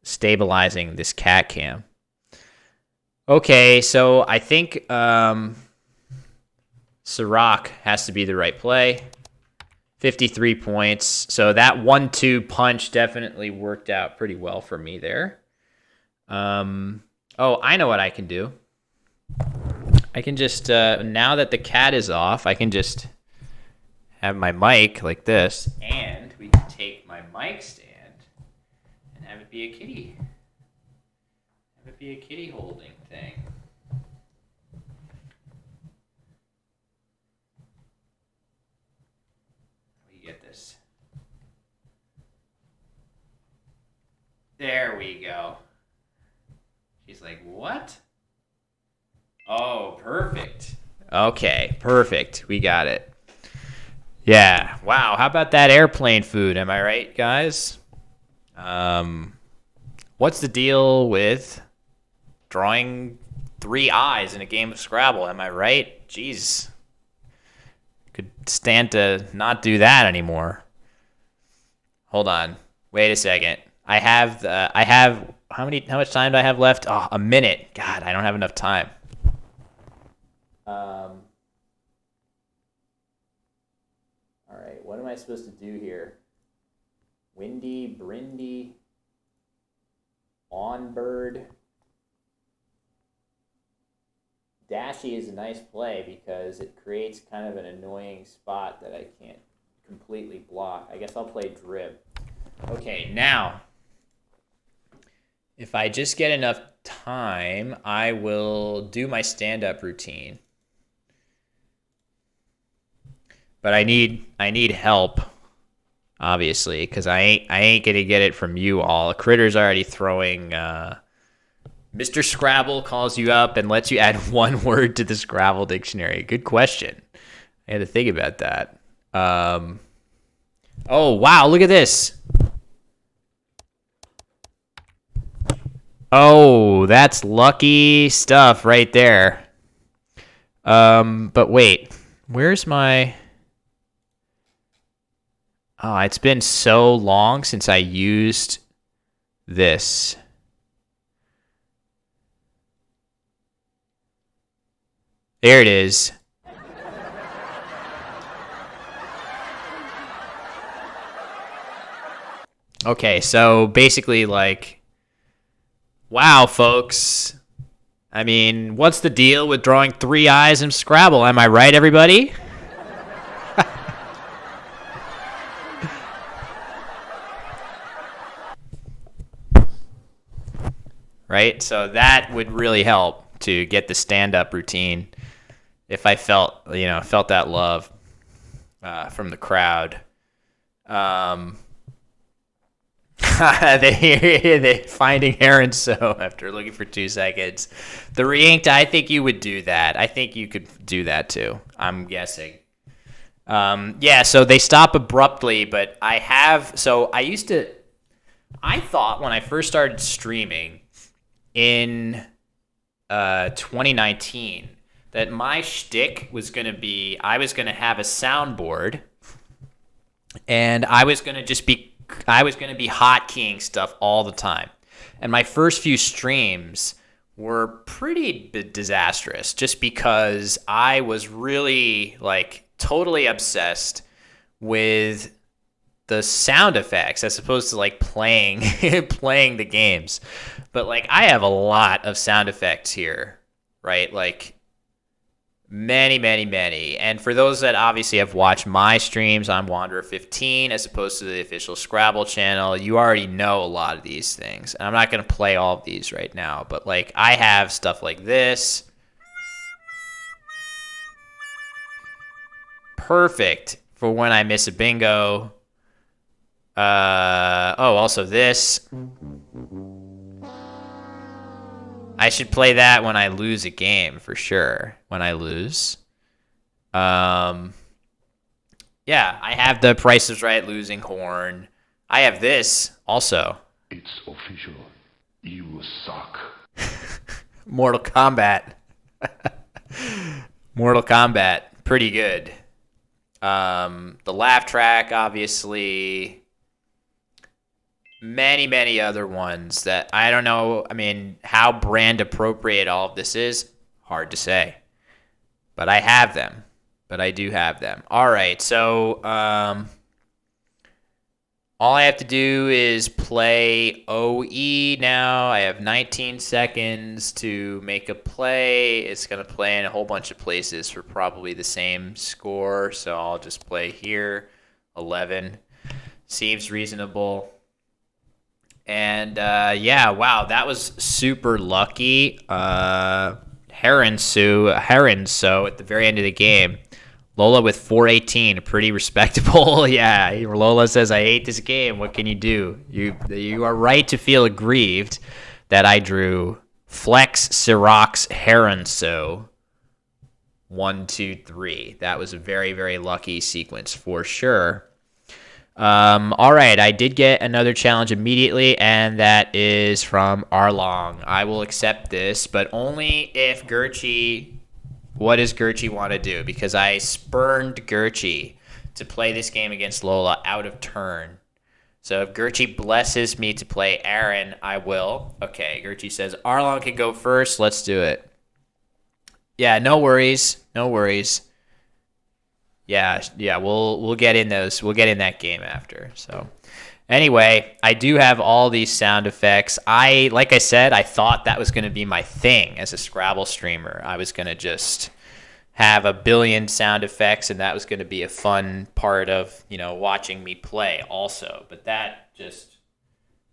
stabilizing this cat cam. Okay, so I think Sirach has to be the right play. 53 points. So that 1-2 punch definitely worked out pretty well for me there. Oh, I know what I can do. I can just, now that the cat is off, I can just have my mic like this, and we can take my mic stand and have it be a kitty. Have it be a kitty holding thing. We get this. There we go. She's like, what? Oh, perfect. Okay, perfect. We got it. Yeah. Wow. How about that airplane food? Am I right, guys? What's the deal with drawing 3 eyes in a game of Scrabble? Am I right? Jeez. Could stand to not do that anymore. Hold on. Wait a second. How much time do I have left? Oh, a minute. God, I don't have enough time. All right, what am I supposed to do here? Windy, Brindy, Onbird. Dashy is a nice play because it creates kind of an annoying spot that I can't completely block. I guess I'll play Drib. Okay, now, if I just get enough time, I will do my stand-up routine. But I need help, obviously, because I ain't gonna get it from you all. Critter's already throwing. Mr. Scrabble calls you up and lets you add one word to the Scrabble dictionary. Good question. I had to think about that. Oh wow! Look at this. Oh, that's lucky stuff right there. But wait, where's my? Oh, it's been so long since I used this. There it is. Okay, so basically like, wow, folks. I mean, what's the deal with drawing 3 eyes in Scrabble? Am I right, everybody? Right? So that would really help to get the stand-up routine if I felt that love from the crowd. They finding Aaron so after looking for 2 seconds. The reinked, I think you would do that. I think you could do that too. I'm guessing. Yeah, so they stop abruptly, but I thought when I first started streaming in 2019 that my shtick was going to be I was going to have a soundboard and I was going to be hotkeying stuff all the time. And my first few streams were pretty disastrous just because I was really like totally obsessed with the sound effects as opposed to like playing playing the games. But like I have a lot of sound effects here, right? Like many. And for those that obviously have watched my streams on Wanderer15 as opposed to the official Scrabble channel, you already know a lot of these things. And I'm not going to play all of these right now, but like I have stuff like this. Perfect for when I miss a bingo. Also this. I should play that when I lose a game for sure. When I lose. Yeah, I have the Price is Right losing horn. I have this also. It's official. You suck. Mortal Kombat. Mortal Kombat. Pretty good. The laugh track, obviously. Many other ones that I don't know. I mean, how brand appropriate all of this is, hard to say. But I have them. But I do have them. All right, so all I have to do is play OE now. I have 19 seconds to make a play. It's going to play in a whole bunch of places for probably the same score. So I'll just play here. 11. Seems reasonable. And yeah, wow, that was super lucky. Heron so at the very end of the game. Lola with 418, pretty respectable. Yeah, Lola says, I hate this game. What can you do? You are right to feel aggrieved that I drew Flex, Sirox, Heron so 1, 2, 3. That was a very lucky sequence for sure. All right, I did get another challenge immediately, and that is from Arlong. I will accept this, but only if Gertchie... What does Gertchie want to do? Because I spurned Gertchie to play this game against Lola out of turn. So if Gertchie blesses me to play Aaron, I will. Okay, Gertchie says Arlong can go first. Let's do it. Yeah, no worries. Yeah, we'll get in those. We'll get in that game after. So anyway, I do have all these sound effects. Like I said, I thought that was going to be my thing as a Scrabble streamer. I was going to just have a billion sound effects, and that was going to be a fun part of, watching me play also. But that just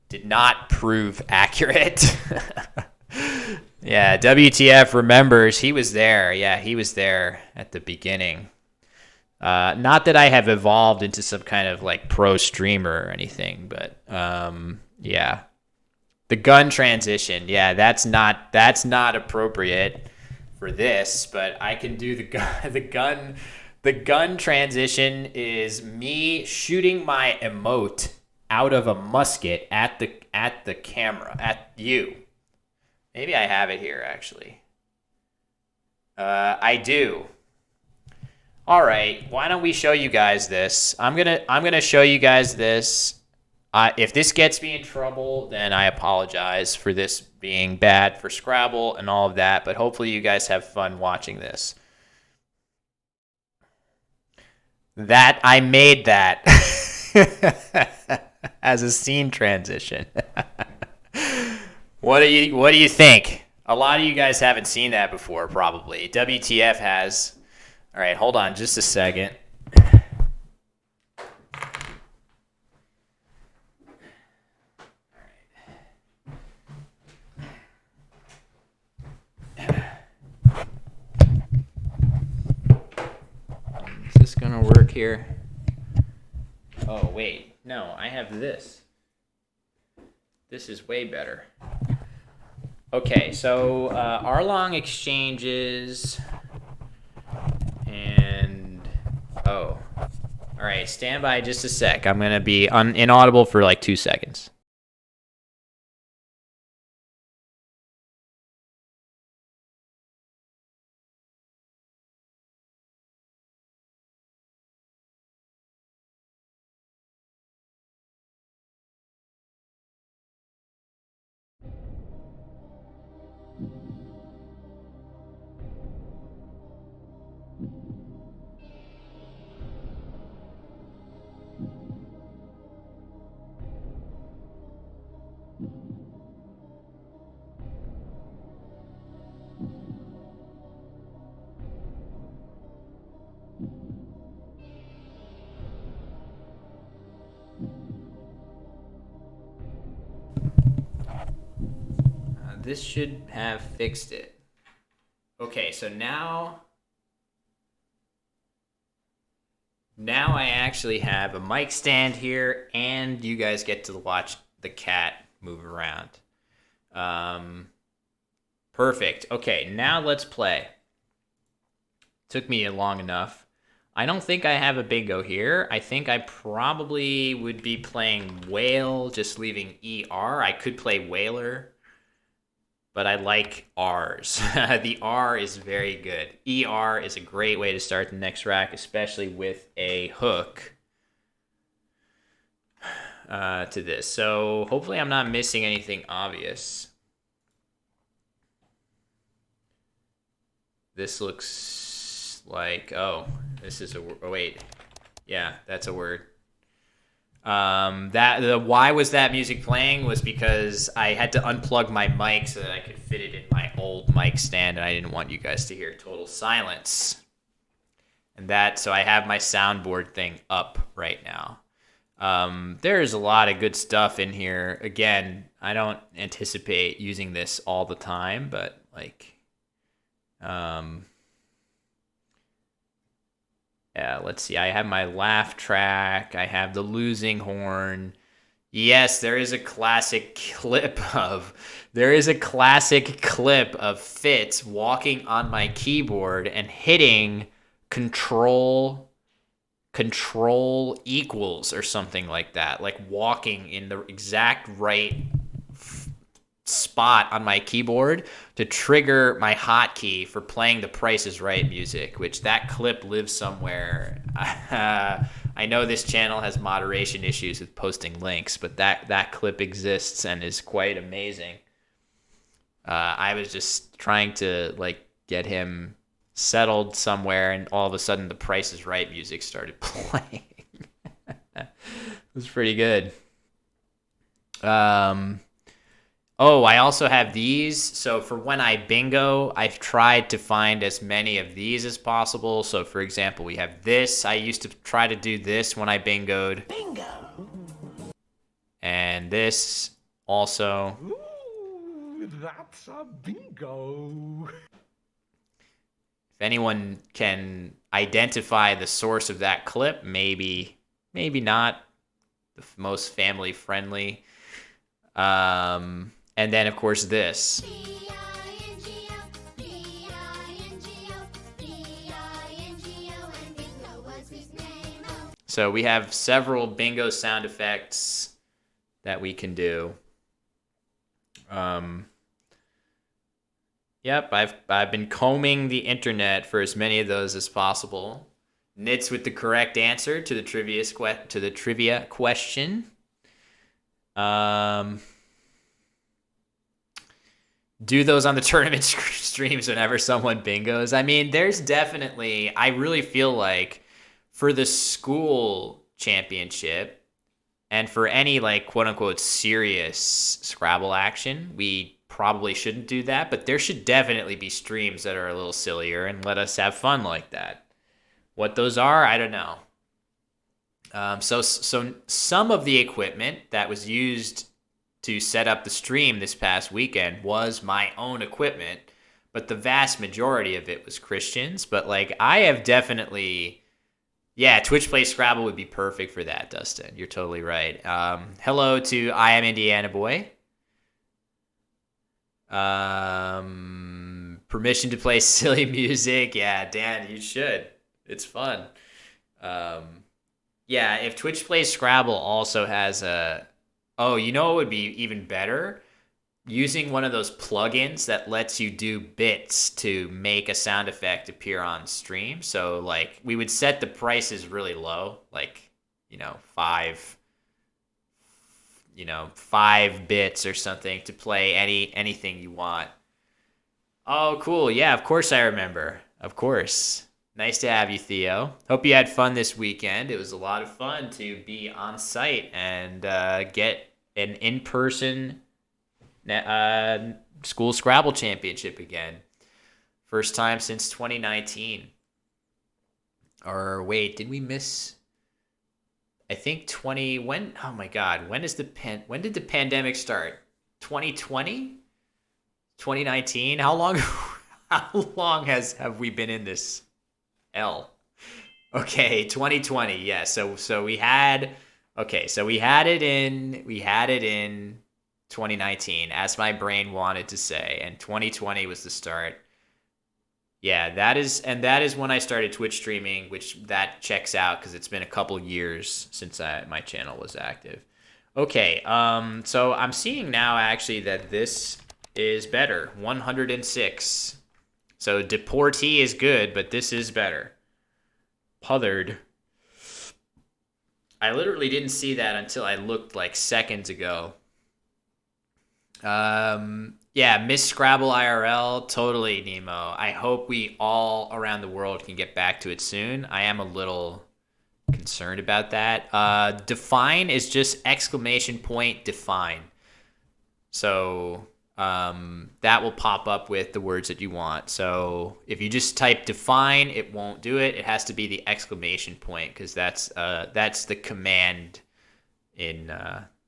did not prove accurate. Yeah, WTF remembers. He was there. Yeah, he was there at the beginning. Not that I have evolved into some kind of like pro streamer or anything, but yeah. The gun transition, yeah, that's not appropriate for this, but I can do the gun. The gun transition is me shooting my emote out of a musket at the camera, at you. Maybe I have it here actually. I do. All right, why don't we show you guys this? I'm gonna show you guys this. If this gets me in trouble, then I apologize for this being bad for Scrabble and all of that. But hopefully you guys have fun watching this. That I made that as a scene transition. What do you think? A lot of you guys haven't seen that before, probably. WTF has. All right, hold on just a second. Is this gonna work here? Oh, wait. No, I have this. This is way better. Okay, so Arlong exchanges... And, oh, All right, stand by just a sec. I'm going to be inaudible for like 2 seconds. This should have fixed it. Okay, so now I actually have a mic stand here, and you guys get to watch the cat move around. Perfect. Okay, now let's play. Took me long enough. I don't think I have a bingo here. I think I probably would be playing whale, just leaving ER. I could play whaler, but I like R's. The R is very good. ER is a great way to start the next rack, especially with a hook to this. So hopefully I'm not missing anything obvious. This looks like, this is wait. Yeah, that's a word. Why was that music playing was because I had to unplug my mic so that I could fit it in my old mic stand, and I didn't want you guys to hear total silence. So I have my soundboard thing up right now. There's a lot of good stuff in here. Again, I don't anticipate using this all the time, but yeah, let's see. I have my laugh track. I have the losing horn. Yes, there is a classic clip of Fitz walking on my keyboard and hitting control equals or something like that, like walking in the exact right spot on my keyboard to trigger my hotkey for playing the Price is Right music, which that clip lives somewhere. I know this channel has moderation issues with posting links, but that clip exists and is quite amazing. I was just trying to get him settled somewhere, and all of a sudden the Price is Right music started playing. It was pretty good. I also have these. So for when I bingo, I've tried to find as many of these as possible. So for example, we have this. I used to try to do this when I bingoed. Bingo. And this also. Ooh, that's a bingo. If anyone can identify the source of that clip, maybe not the most family friendly. And then, of course, this. So we have several bingo sound effects that we can do. Yep, I've been combing the internet for as many of those as possible. Nits with the correct answer to the trivia question. Do those on the tournament streams whenever someone bingos. I mean, there's definitely, I really feel like for the school championship and for any quote unquote serious Scrabble action, we probably shouldn't do that, but there should definitely be streams that are a little sillier and let us have fun like that. What those are, I don't know. So some of the equipment that was used to set up the stream this past weekend was my own equipment, but the vast majority of it was Christian's. But I have definitely, Twitch Play Scrabble would be perfect for that, Dustin. You're totally right. Hello to I Am Indiana Boy. Permission to play silly music. Yeah, Dan, you should. It's fun. Yeah, if Twitch Plays Scrabble also has a, oh, you know, it would be even better using one of those plugins that lets you do bits to make a sound effect appear on stream. So like we would set the prices really low, like, you know, 5 bits or something to play anything you want. Oh, cool. Yeah, of course I remember. Of course. Nice to have you, Theo. Hope you had fun this weekend. It was a lot of fun to be on site and get an in-person uh, school Scrabble championship again. First time since 2019. Or wait, did we miss? I think 20. When? Oh my God. When did the pandemic start? 2020? 2019? How long? How long have we been in this L? Okay, 2020. Yeah. So we had. Okay, so we had it in 2019, as my brain wanted to say, and 2020 was the start. Yeah, that is when I started Twitch streaming, which that checks out because it's been a couple years since my channel was active. Okay, so I'm seeing now actually that this is better, 106. So Deportee is good, but this is better. Puthered. I literally didn't see that until I looked like seconds ago. Yeah, Miss Scrabble IRL, totally, Nemo. I hope we all around the world can get back to it soon. I am a little concerned about that. Define is just exclamation point define. So that will pop up with the words that you want. So if you just type define, it won't do it. It has to be the exclamation point because that's the command in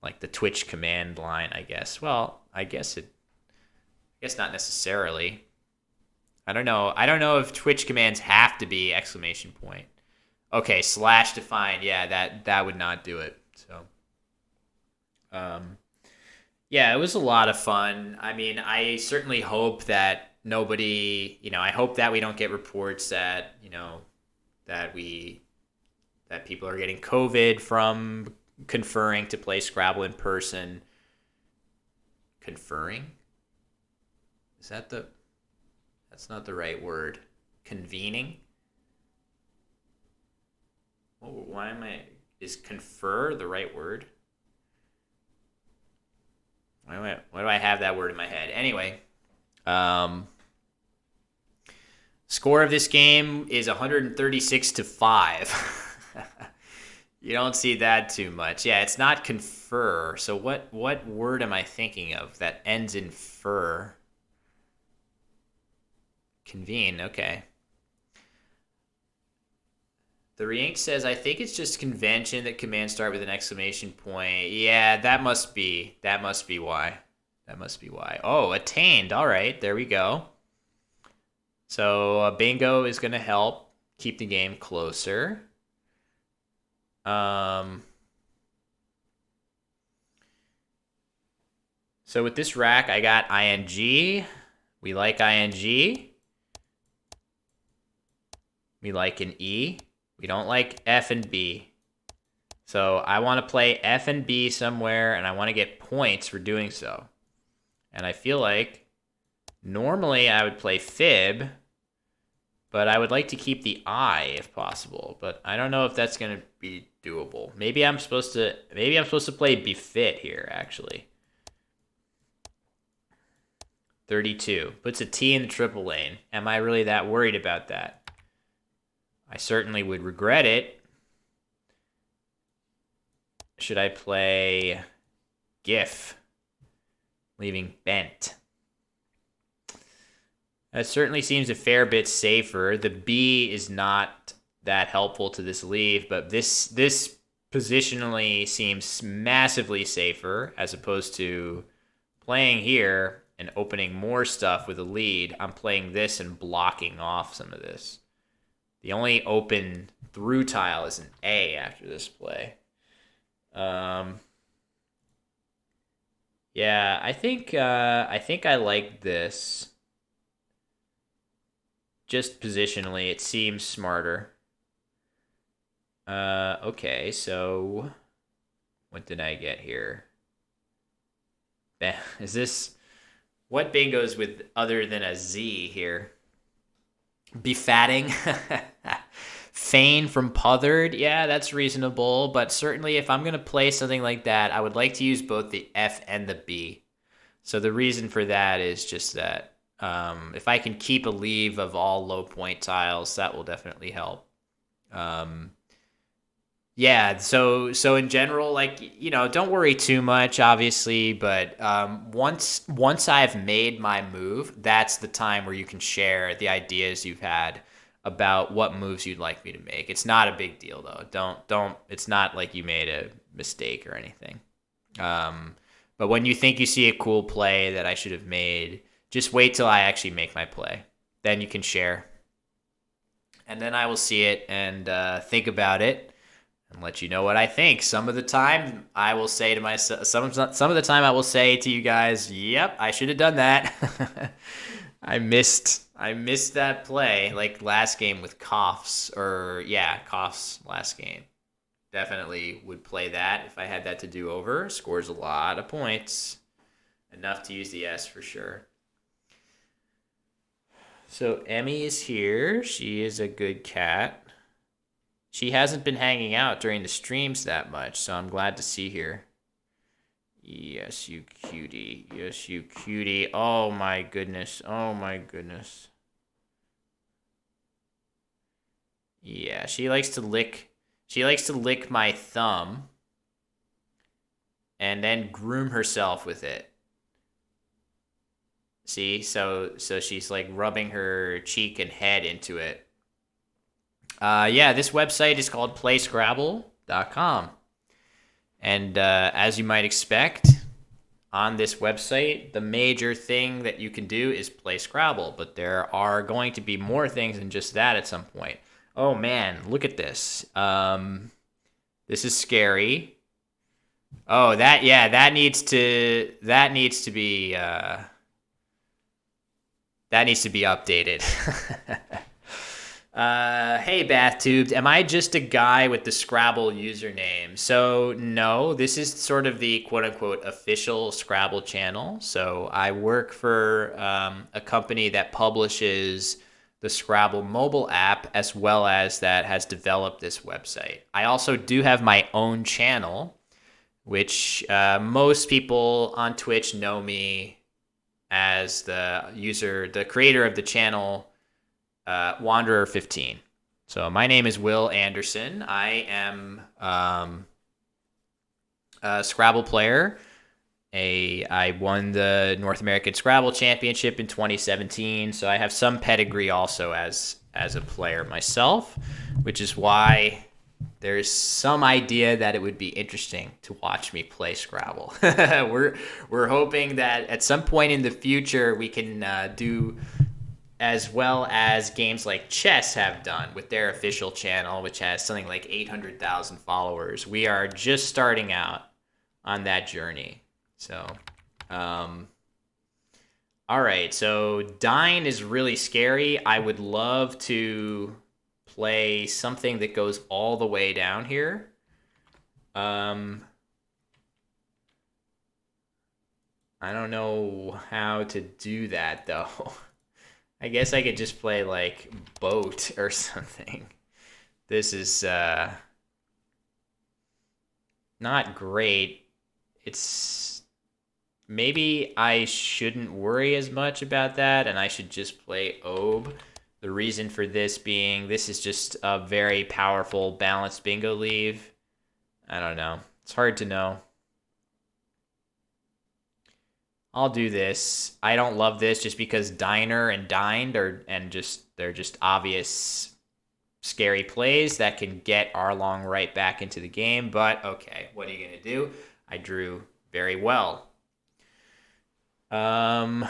like the Twitch command line, I guess. Well, I guess not necessarily. I don't know. I don't know if Twitch commands have to be exclamation point. Okay, slash define. Yeah, that would not do it. So, um, yeah, it was a lot of fun. I mean, I certainly hope that nobody, I hope that we don't get reports that, that we that people are getting COVID from conferring to play Scrabble in person. Conferring? Is that the That's not the right word. Convening? Why am I is confer the right word? Why do I have that word in my head? Anyway, um, score of this game is 136-5. You don't see that too much. Yeah, it's not confer. So what word am I thinking of that ends in fur? Convene. Okay. The Reink says, I think it's just convention that commands start with an exclamation point. Yeah, that must be why. That must be why. Oh, attained. All right, there we go. So bingo is going to help keep the game closer. So with this rack, I got ing. We like ing. We like an E. We don't like F and B. So I want to play F and B somewhere, and I want to get points for doing so. And I feel like normally I would play fib, but I would like to keep the I if possible. But I don't know if that's going to be doable. Maybe I'm supposed to play befit here, actually. 32. Puts a T in the triple lane. Am I really that worried about that? I certainly would regret it. Should I play GIF? Leaving bent. That certainly seems a fair bit safer. The B is not that helpful to this leave, but this positionally seems massively safer as opposed to playing here and opening more stuff with a lead. I'm playing this and blocking off some of this. The only open through tile is an A after this play. Yeah, I think I like this. Just positionally, it seems smarter. Okay, so what did I get here? Is this what bingo's with other than a Z here? Befatting. Feign from Puthered. Yeah, that's reasonable. But certainly, if I'm going to play something like that, I would like to use both the F and the B. So the reason for that is just that if I can keep a leave of all low point tiles, that will definitely help. Um, yeah, so in general, like don't worry too much, obviously, but once I've made my move, that's the time where you can share the ideas you've had about what moves you'd like me to make. It's not a big deal though. Don't. It's not like you made a mistake or anything. Um, but when you think you see a cool play that I should have made, just wait till I actually make my play. Then you can share, and then I will see it and think about it and let you know what I think. Some of the time I will say to myself, some of the time I will say to you guys, "Yep, I should have done that." I missed that play like last game with coughs or yeah, coughs last game. Definitely would play that if I had that to do over. Scores a lot of points. Enough to use the S for sure. So Emmy is here. She is a good cat. She hasn't been hanging out during the streams that much, so I'm glad to see her. Yes, you cutie. Yes, you cutie. Oh my goodness. Oh my goodness. Yeah, she likes to lick my thumb and then groom herself with it. See? So she's like rubbing her cheek and head into it. Yeah, this website is called playscrabble.com. And as you might expect, on this website, the major thing that you can do is play Scrabble, but there are going to be more things than just that at some point. Oh man, look at this. This is scary. Oh, that needs to be updated. Hey, BathTubes, am I just a guy with the Scrabble username? So, no, this is sort of the quote unquote official Scrabble channel. So, I work for a company that publishes the Scrabble mobile app as well as that has developed this website. I also do have my own channel, which most people on Twitch know me as the creator of the channel Wanderer 15. So my name is Will Anderson. I am a Scrabble player. I won the North American Scrabble Championship in 2017, so I have some pedigree also as a player myself, which is why there's some idea that it would be interesting to watch me play Scrabble. we're hoping that at some point in the future we can do as well as games like chess have done with their official channel, which has something like 800,000 followers. We are just starting out on that journey. So, all right. So Dine is really scary. I would love to play something that goes all the way down here. I don't know how to do that though. I guess I could just play like boat or something. This is not great. It's maybe I shouldn't worry as much about that and I should just play Obe. The reason for this being this is just a very powerful balanced bingo leave. I don't know. It's hard to know. I'll do this. I don't love this just because Diner and Dined they're just obvious scary plays that can get Arlong right back into the game. But okay, what are you gonna do? I drew very well. I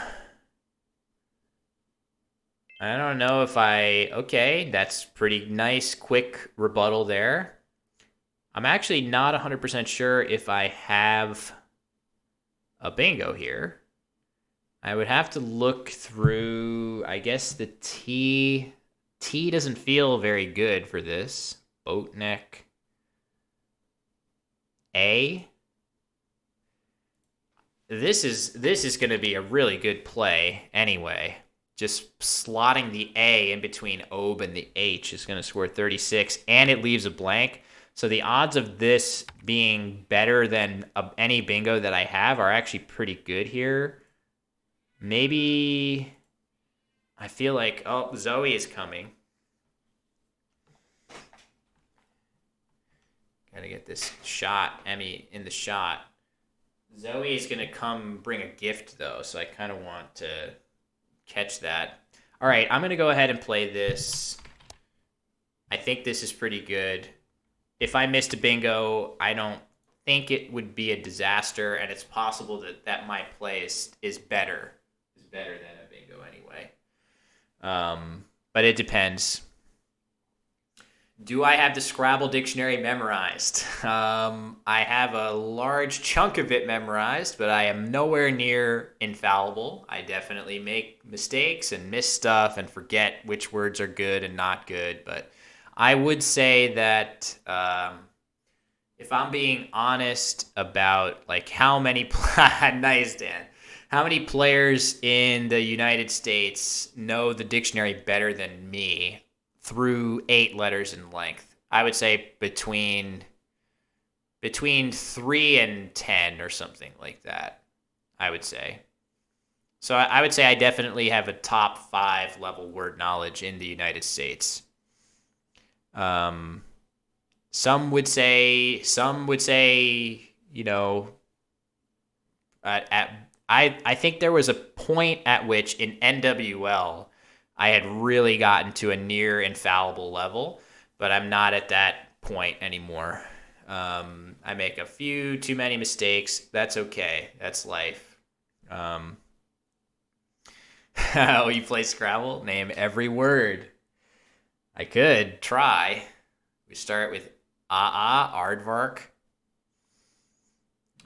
don't know if okay, that's pretty nice, quick rebuttal there. I'm actually not 100% sure if I have a bingo here. I would have to look through, I guess the T doesn't feel very good for this. Boat neck. A. This is going to be a really good play anyway. Just slotting the A in between Ob and the H is going to score 36, and it leaves a blank. So the odds of this being better than any bingo that I have are actually pretty good here. Maybe I feel like, oh, Zoe is coming. Gotta get this shot, Emmy in the shot. Zoe is gonna come bring a gift though, so I kind of want to catch that. All right, I'm gonna go ahead and play this. I think this is pretty good. If I missed a bingo, I don't think it would be a disaster, and it's possible that my play is better. Is better than a bingo anyway. But it depends. Do I have the Scrabble dictionary memorized? I have a large chunk of it memorized, but I am nowhere near infallible. I definitely make mistakes and miss stuff and forget which words are good and not good. But I would say that if I'm being honest about like how many nice Dan, how many players in the United States know the dictionary better than me through 8 letters in length, I would say between 3 and 10 or something like that, I would say. So I would say I definitely have a top 5 level word knowledge in the United States. Some would say, you know, I think there was a point at which in NWL I had really gotten to a near infallible level, but I'm not at that point anymore. I make a few too many mistakes. That's okay. That's life. Oh, you play Scrabble? Name every word. I could try. We start with aardvark.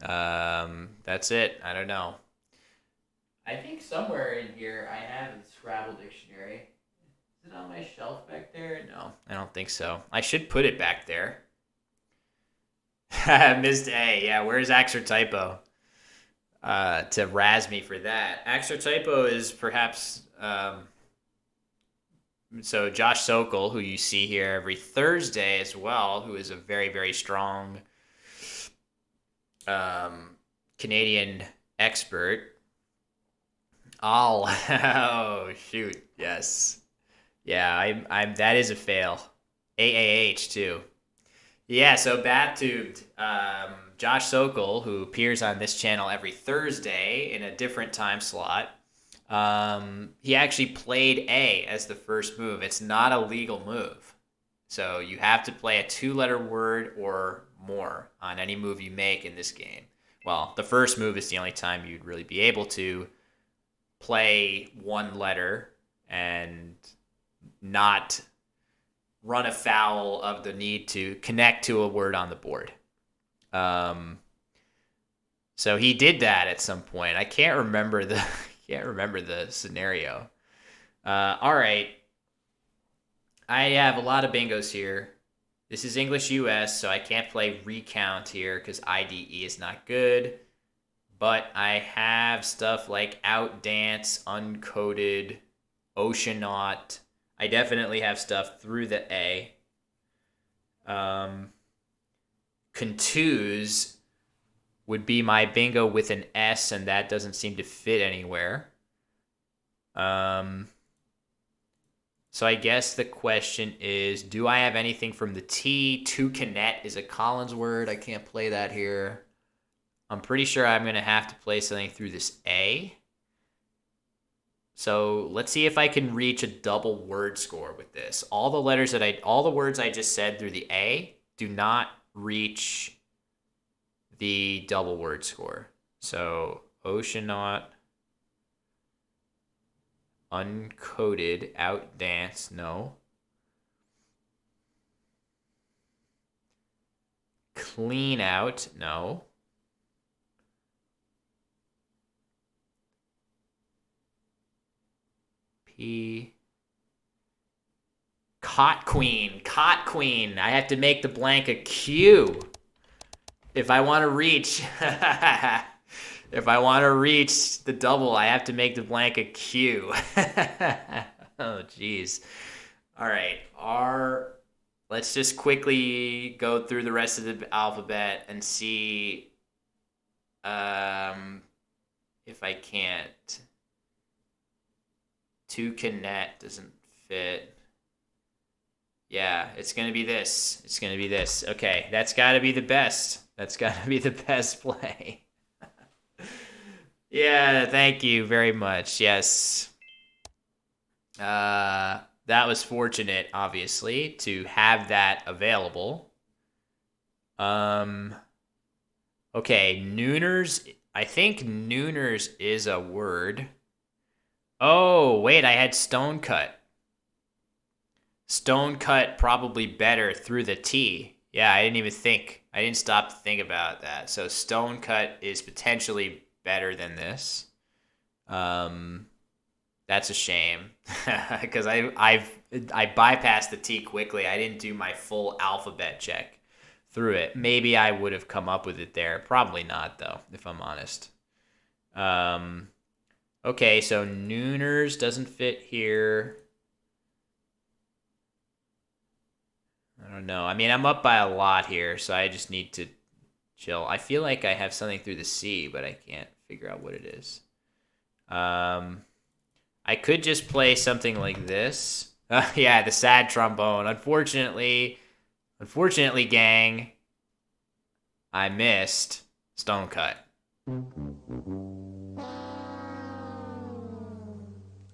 That's it. I don't know. I think somewhere in here I have the Scrabble dictionary. Is it on my shelf back there? No, I don't think so. I should put it back there. Missed A. Yeah, where's Axer Typo? To razz me for that. Axer Typo is perhaps... so Josh Sokol, who you see here every Thursday as well, who is a very, very strong Canadian expert. Oh shoot, yes, yeah. I'm. That is a fail. AAH too. Yeah. So BatTubed, Josh Sokol, who appears on this channel every Thursday in a different time slot. He actually played A as the first move. It's not a legal move, so you have to play a 2-letter word or more on any move you make in this game. Well, the first move is the only time you'd really be able to play 1 letter and not run afoul of the need to connect to a word on the board. So he did that at some point. I can't remember the scenario. All right. I have a lot of bingos here. This is English US, so I can't play recount here because IDE is not good. But I have stuff like Outdance, Uncoded, Oceanaut. I definitely have stuff through the A. Contuse would be my bingo with an S, and that doesn't seem to fit anywhere. So I guess the question is, do I have anything from the T? Toucanet is a Collins word. I can't play that here. I'm pretty sure I'm going to have to play something through this A. So let's see if I can reach a double word score with this. All the words I just said through the A do not reach the double word score. So Oceanaut, Uncoded, Outdance, no. Clean Out, no. Cot Queen. I have to make the blank a Q. If I want to reach, if I want to reach the double, I have to make the blank a Q. Oh, jeez. All right. Let's just quickly go through the rest of the alphabet and see if I can't. To connect doesn't fit. Yeah, it's going to be this. It's going to be this. Okay, that's got to be the best. That's got to be the best play. Yeah, thank you very much. Yes. That was fortunate, obviously, to have that available. Okay, nooners. I think nooners is a word. Oh, wait, I had stone cut. Stone cut probably better through the T. Yeah, I didn't even think. I didn't stop to think about that. So stone cut is potentially better than this. That's a shame because I bypassed the T quickly. I didn't do my full alphabet check through it. Maybe I would have come up with it there. Probably not though, if I'm honest. Okay, so nooners doesn't fit here. I don't know. I mean, I'm up by a lot here, so I just need to chill. I feel like I have something through the C, but I can't figure out what it is. I could just play something like this. Yeah, the sad trombone. Unfortunately, gang, I missed stone cut.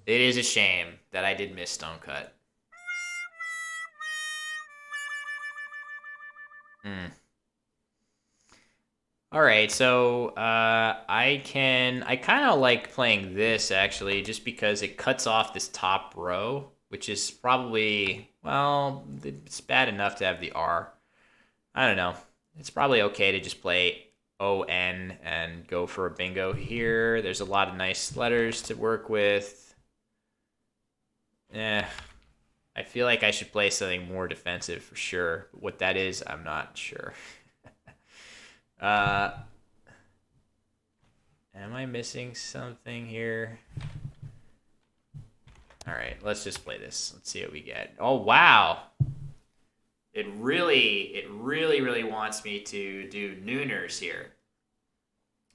It is a shame that I did miss stone cut. All right, so I kind of like playing this actually, just because it cuts off this top row, which is probably, well, it's bad enough to have the R. I don't know. It's probably okay to just play ON and go for a bingo here. There's a lot of nice letters to work with. I feel like I should play something more defensive for sure. What that is, I'm not sure. Am I missing something here? All right, let's just play this. Let's see what we get. Oh, wow. It really wants me to do nooners here.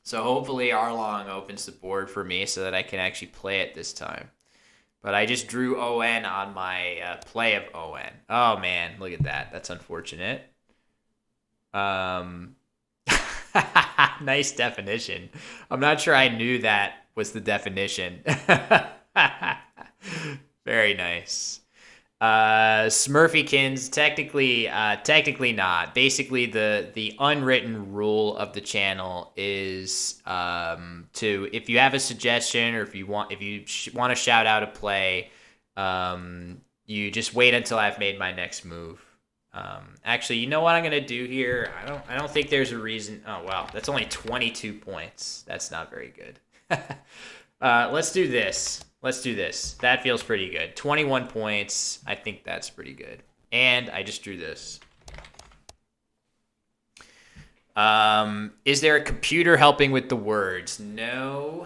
So hopefully Arlong opens the board for me so that I can actually play it this time. But I just drew ON on my play of ON. Oh, man, look at that. That's unfortunate. Nice definition. I'm not sure I knew that was the definition. Very nice. Smurfykins, technically not. Basically, the unwritten rule of the channel is to, if you have a suggestion or if you want to shout out a play, you just wait until I've made my next move. Actually, you know what I'm gonna do here? I don't think there's a reason. Oh wow, that's only 22 points. That's not very good. Let's do this. That feels pretty good. 21 points. I think that's pretty good. And I just drew this. Is there a computer helping with the words? No,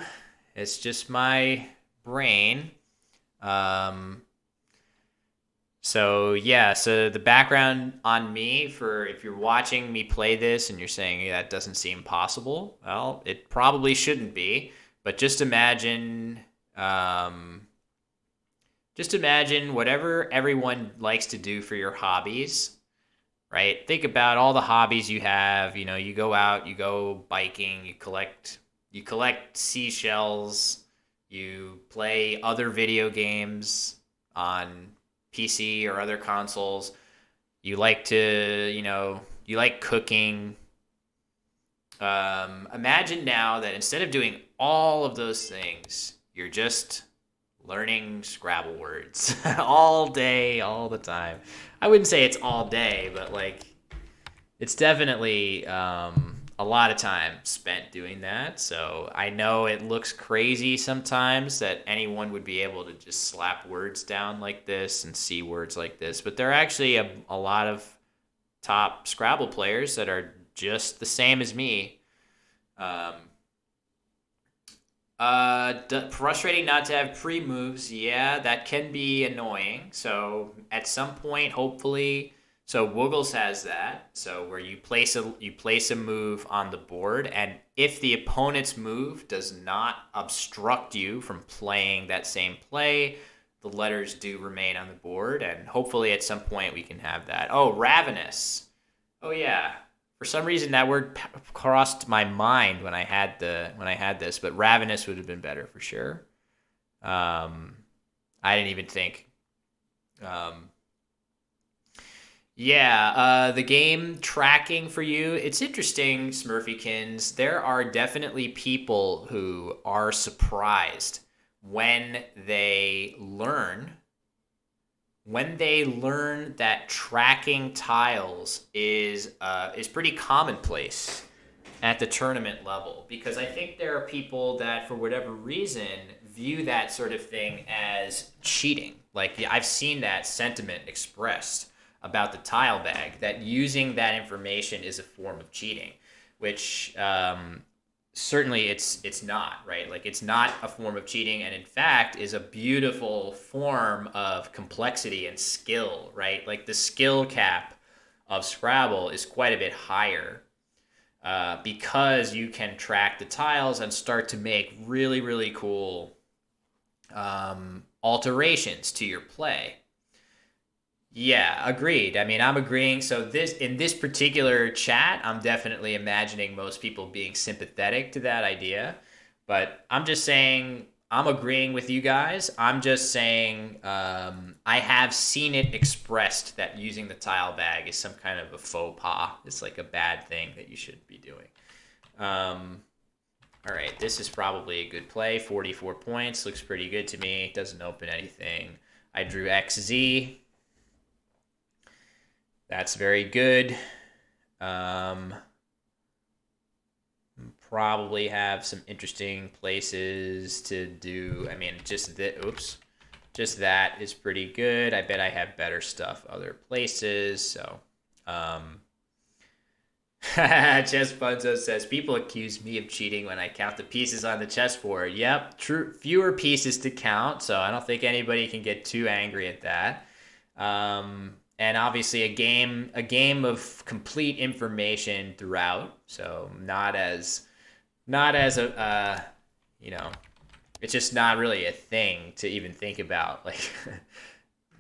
it's just my brain. So yeah, so the background on me, for if you're watching me play this and you're saying, yeah, that doesn't seem possible, well, it probably shouldn't be. But just imagine whatever everyone likes to do for your hobbies, right? Think about all the hobbies you have. You know, you go out, you go biking, you collect seashells, you play other video games on PC or other consoles. You like to, you like cooking. Imagine now that instead of doing all of those things, you're just learning Scrabble words all day, all the time. I wouldn't say it's all day, but like it's definitely a lot of time spent doing that. So I know it looks crazy sometimes that anyone would be able to just slap words down like this and see words like this, but there are actually a lot of top Scrabble players that are just the same as me. Um, Frustrating not to have pre-moves. Yeah, that can be annoying. So at some point, hopefully, so Woogles has that. So where you place a move on the board, and if the opponent's move does not obstruct you from playing that same play, the letters do remain on the board, and hopefully at some point we can have that. Oh, Ravenous. Oh yeah. For some reason, that word crossed my mind when I had this, but ravenous would have been better for sure. Um, I didn't even think. Um, yeah, the game tracking for you, it's interesting, Smurfykins. There are definitely people who are surprised when they learn that tracking tiles is pretty commonplace at the tournament level, because I think there are people that for whatever reason view that sort of thing as cheating. Like I've seen that sentiment expressed about the tile bag, that using that information is a form of cheating, which certainly it's not, right? Like it's not a form of cheating, and in fact is a beautiful form of complexity and skill, right? Like the skill cap of Scrabble is quite a bit higher, because you can track the tiles and start to make really really cool alterations to your play. Yeah, agreed. I mean, I'm agreeing. So in this particular chat, I'm definitely imagining most people being sympathetic to that idea. But I'm just saying I'm agreeing with you guys. I'm just saying I have seen it expressed that using the tile bag is some kind of a faux pas. It's like a bad thing that you shouldn't be doing. All right, this is probably a good play. 44 points. Looks pretty good to me. Doesn't open anything. I drew XZ. That's very good. Probably have some interesting places to do. I mean, just that is pretty good. I bet I have better stuff other places. So, Chess Bunzo says people accuse me of cheating when I count the pieces on the chessboard. Yep, true. Fewer pieces to count, so I don't think anybody can get too angry at that. And obviously a game of complete information throughout, so not as a it's just not really a thing to even think about, like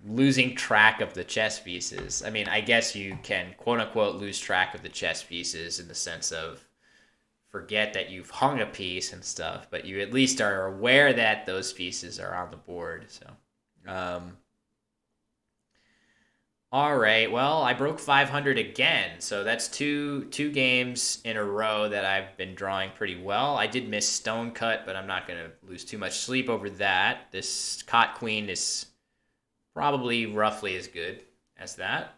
losing track of the chess pieces. I mean, I guess you can quote unquote lose track of the chess pieces in the sense of forget that you've hung a piece and stuff, but you at least are aware that those pieces are on the board. So all right. Well, I broke 500 again, so that's two games in a row that I've been drawing pretty well. I did miss Stone Cut, but I'm not going to lose too much sleep over that. This Cot Queen is probably roughly as good as that.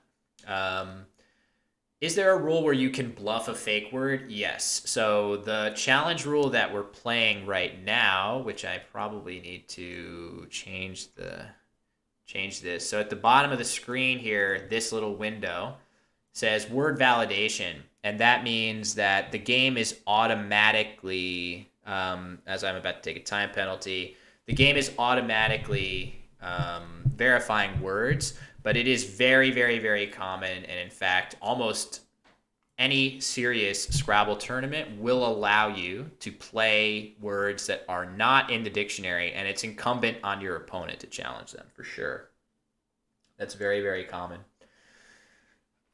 Is there a rule where you can bluff a fake word? Yes. So the challenge rule that we're playing right now, which I probably need to change this. So at the bottom of the screen here, this little window says word validation. And that means that the game is automatically, as I'm about to take a time penalty, the game is automatically verifying words, but it is very, very, very common. And in fact, almost any serious Scrabble tournament will allow you to play words that are not in the dictionary, and it's incumbent on your opponent to challenge them for sure. That's very, very common.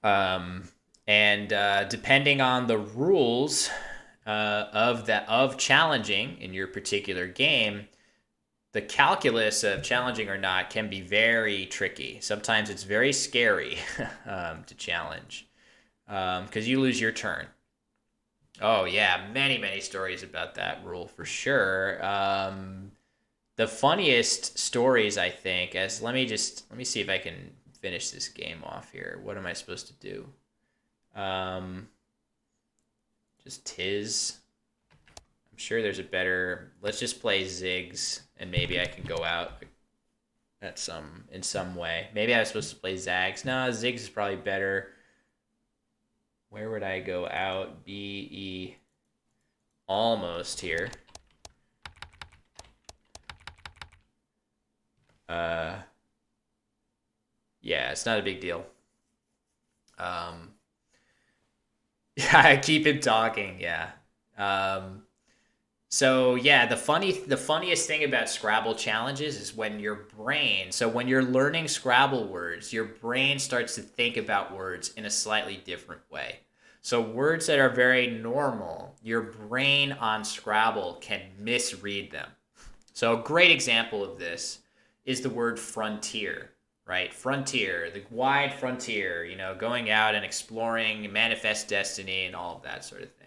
And depending on the rules of challenging in your particular game, the calculus of challenging or not can be very tricky. Sometimes it's very scary to challenge, because you lose your turn. Oh yeah, many many stories about that rule for sure. The funniest stories, I think, as let me see if I can finish this game off here. What am I supposed to do? Just Tiz. I'm sure there's a better. Let's just play Ziggs, and maybe I can go out in some way. Maybe I was supposed to play Zags. No, Ziggs is probably better. Where would I go out? B-E, almost here. Uh, yeah, it's not a big deal. Um, yeah, I keep him talking. Yeah. Um, So yeah, the funniest thing about Scrabble challenges is when your brain, so when you're learning Scrabble words, your brain starts to think about words in a slightly different way. So words that are very normal, your brain on Scrabble can misread them. So a great example of this is the word frontier, right? Frontier, the wide frontier, going out and exploring, manifest destiny and all of that sort of thing.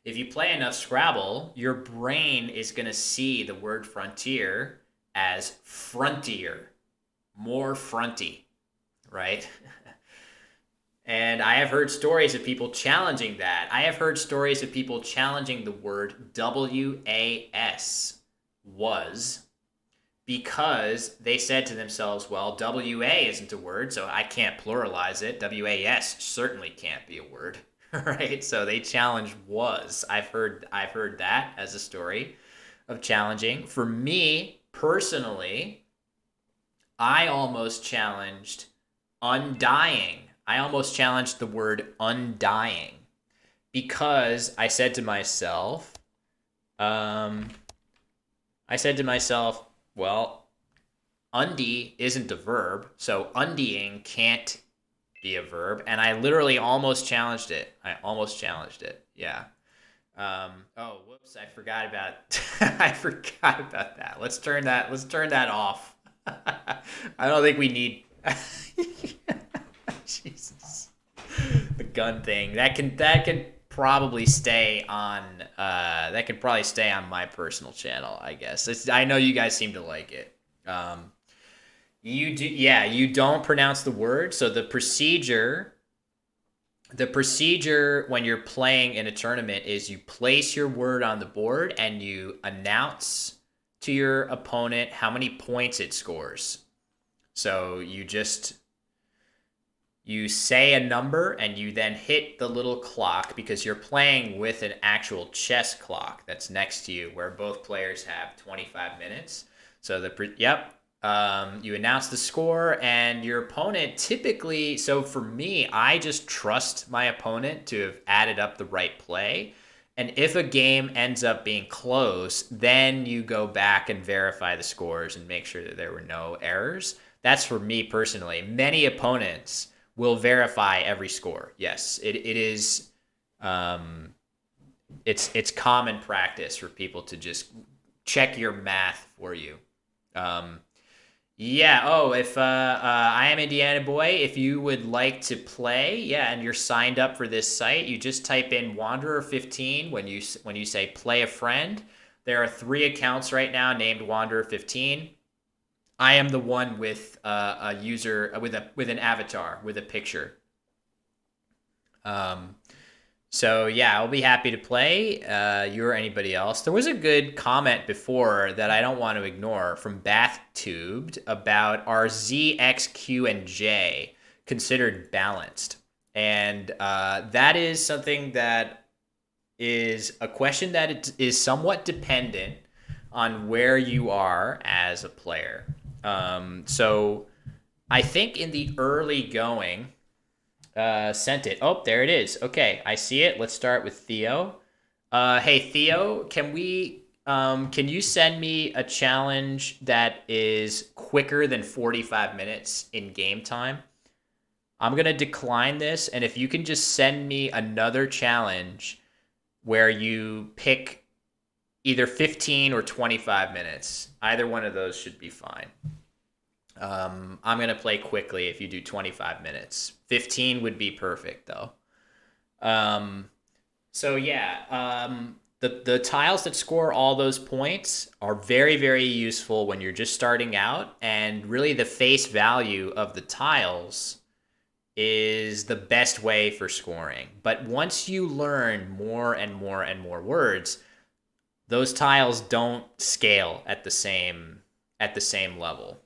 If you play enough Scrabble, your brain is going to see the word frontier as frontier, more fronty, right? And I have heard stories of people challenging that. I have heard stories of people challenging the word WAS, was, because they said to themselves, well, WA isn't a word, so I can't pluralize it. WAS certainly can't be a word. Right? So they challenged was. I've heard that as a story of challenging. For me personally, I almost challenged undying. I almost challenged the word undying because um, I said to myself, well, undy isn't a verb, so undying can't be a verb, and I literally almost challenged it. I almost challenged it. Yeah. Oh, whoops! I forgot about. I forgot about that. Let's turn that off. I don't think we need. Jesus. The gun thing that can probably stay on. That could probably stay on my personal channel. I guess. I know you guys seem to like it. You do, yeah. You don't pronounce the word, so the procedure when you're playing in a tournament is you place your word on the board and you announce to your opponent how many points it scores. So you say a number and you then hit the little clock because you're playing with an actual chess clock that's next to you where both players have 25 minutes. So you announce the score and your opponent typically, so for me, I just trust my opponent to have added up the right play. And if a game ends up being close, then you go back and verify the scores and make sure that there were no errors. That's for me personally. Many opponents will verify every score. Yes, it is. Um, it's common practice for people to just check your math for you. Um, yeah. Oh, if I am Indiana Boy, if you would like to play, yeah, and you're signed up for this site, you just type in Wanderer15 when you say play a friend. There are 3 accounts right now named Wanderer15. I am the one with a user with an avatar with a picture. Um, so yeah, I'll be happy to play. You or anybody else. There was a good comment before that I don't want to ignore from BathTubed about are Z, X, Q, and J considered balanced, and that is something that is a question that it is somewhat dependent on where you are as a player. So I think in the early going, sent it. Oh, there it is. Okay, I see it. Let's start with Theo. Hey Theo, can you send me a challenge that is quicker than 45 minutes in game time? I'm gonna decline this, and if you can just send me another challenge where you pick either 15 or 25 minutes, either one of those should be fine. I'm gonna play quickly if you do 25 minutes. 15 would be perfect though. Um, so yeah, the tiles that score all those points are very very useful when you're just starting out, and really the face value of the tiles is the best way for scoring. But once you learn more and more and more words, those tiles don't scale at the same level.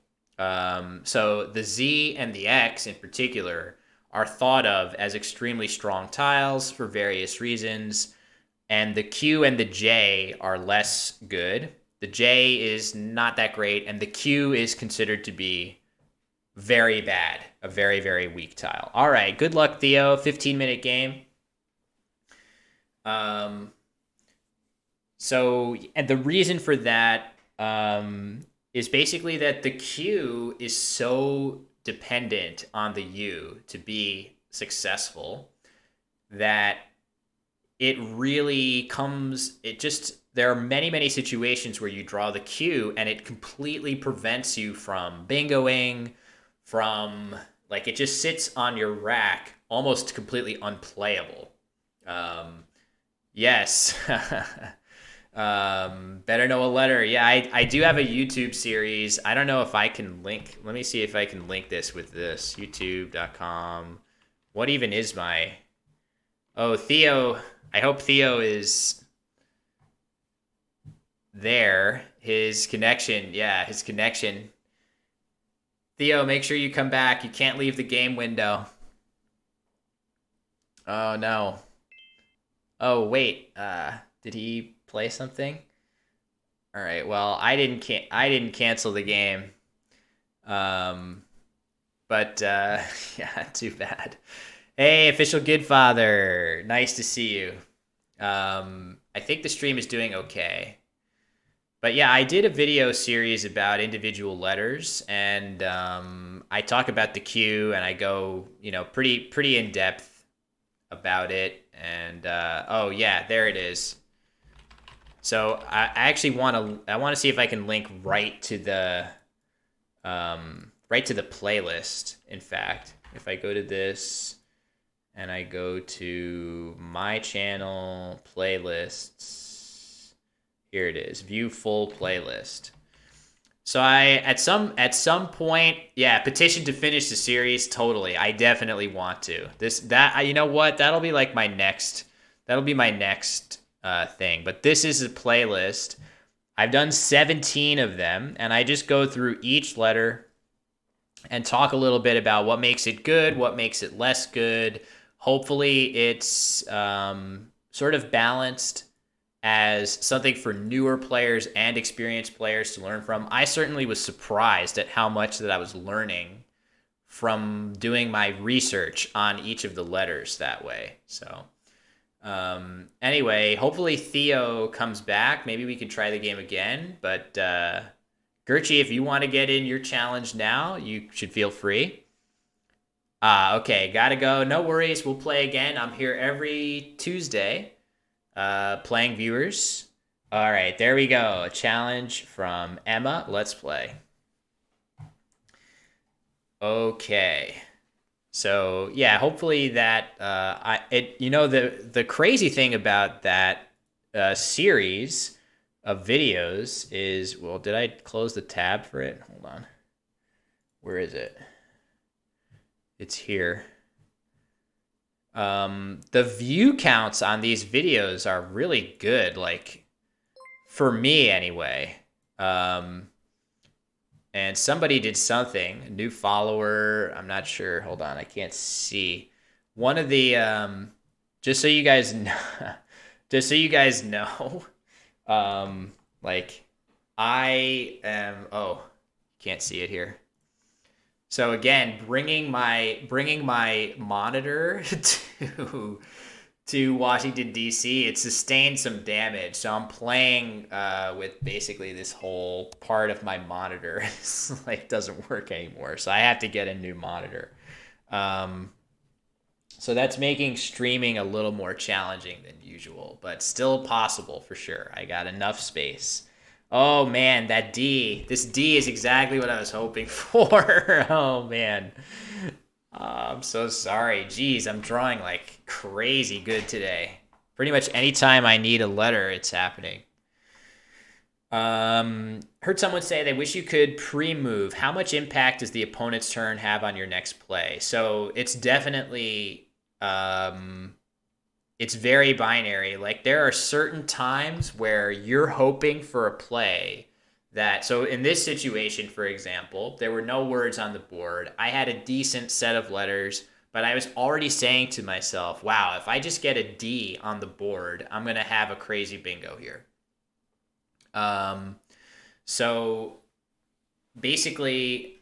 So the Z and the X in particular are thought of as extremely strong tiles for various reasons, and the Q and the J are less good. The J is not that great, and the Q is considered to be very bad, a very, very weak tile. All right, good luck, Theo. 15-minute game. And the reason for that is basically that the Q is so dependent on the U to be successful that it really comes, there are many, many situations where you draw the Q and it completely prevents you from bingoing, from, like, it just sits on your rack almost completely unplayable. Yes. Better know a letter. Yeah, I do have a YouTube series. I don't know if I can link. Let me see if I can link this with this. YouTube.com. What even is my... Oh, Theo. I hope Theo is there. His connection. Yeah, his connection. Theo, make sure you come back. You can't leave the game window. Oh, no. Oh, wait. Did he play something? All right. Well, I didn't cancel the game. But yeah, too bad. Hey, official Godfather. Nice to see you. I think the stream is doing okay. But yeah, I did a video series about individual letters, and I talk about the Q, and I go, pretty in depth about it. And oh yeah, there it is. So I actually want to see if I can link right to the playlist. In fact, if I go to this and I go to my channel playlists, here it is, view full playlist. So at some point, yeah, petition to finish the series. Totally, I definitely want to. You know what? That'll be like my next. That'll be my next thing. But this is a playlist. I've done 17 of them, and I just go through each letter and talk a little bit about what makes it good, what makes it less good. Hopefully, it's sort of balanced as something for newer players and experienced players to learn from. I certainly was surprised at how much that I was learning from doing my research on each of the letters that way. So anyway, hopefully Theo comes back. Maybe we can try the game again. But Gertchie, if you want to get in your challenge now, you should feel free. Okay, gotta go. No worries, we'll play again. I'm here every Tuesday. Playing viewers. All right, there we go. A challenge from Emma. Let's play. Okay. So yeah, hopefully that the crazy thing about that series of videos is, well, did I close the tab for it? Hold on. Where is it? It's here. The view counts on these videos are really good, like for me anyway. And somebody did something, a new follower, I'm not sure. Hold on, I can't see. One of the just so you guys know, like I am, oh, can't see it here. So again, bringing my monitor to Washington D.C., it sustained some damage. So I'm playing with basically this whole part of my monitor like doesn't work anymore. So I have to get a new monitor. So that's making streaming a little more challenging than usual, but still possible for sure. I got enough space. Oh man, that D. This D is exactly what I was hoping for. Oh man. I'm so sorry. Jeez, I'm drawing like crazy good today. Pretty much anytime I need a letter, it's happening. Heard someone say they wish you could pre-move. How much impact does the opponent's turn have on your next play? So it's definitely it's very binary. Like there are certain times where you're hoping for a play that, so in this situation, for example, there were no words on the board. I had a decent set of letters, But I was already saying to myself, wow, if I just get a D on the board, I'm going to have a crazy bingo here. So basically,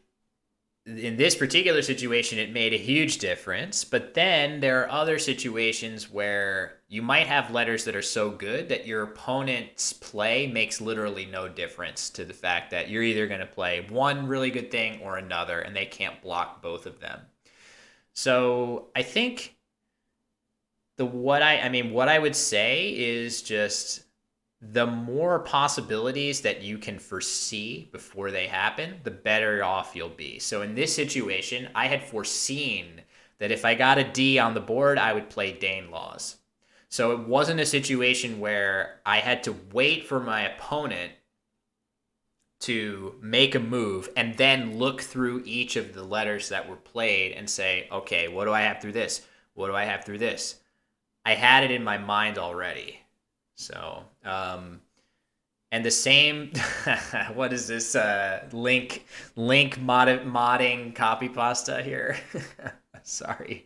in this particular situation, it made a huge difference. But then there are other situations where you might have letters that are so good that your opponent's play makes literally no difference to the fact that you're either going to play one really good thing or another, and they can't block both of them. So I think what I would say is just the more possibilities that you can foresee before they happen, the better off you'll be. So in this situation, I had foreseen that if I got a D on the board, I would play Danelaws. So it wasn't a situation where I had to wait for my opponent to make a move and then look through each of the letters that were played and say, okay, what do I have through this? What do I have through this? I had it in my mind already. So, and the same, what is this, link modding copy pasta here? Sorry.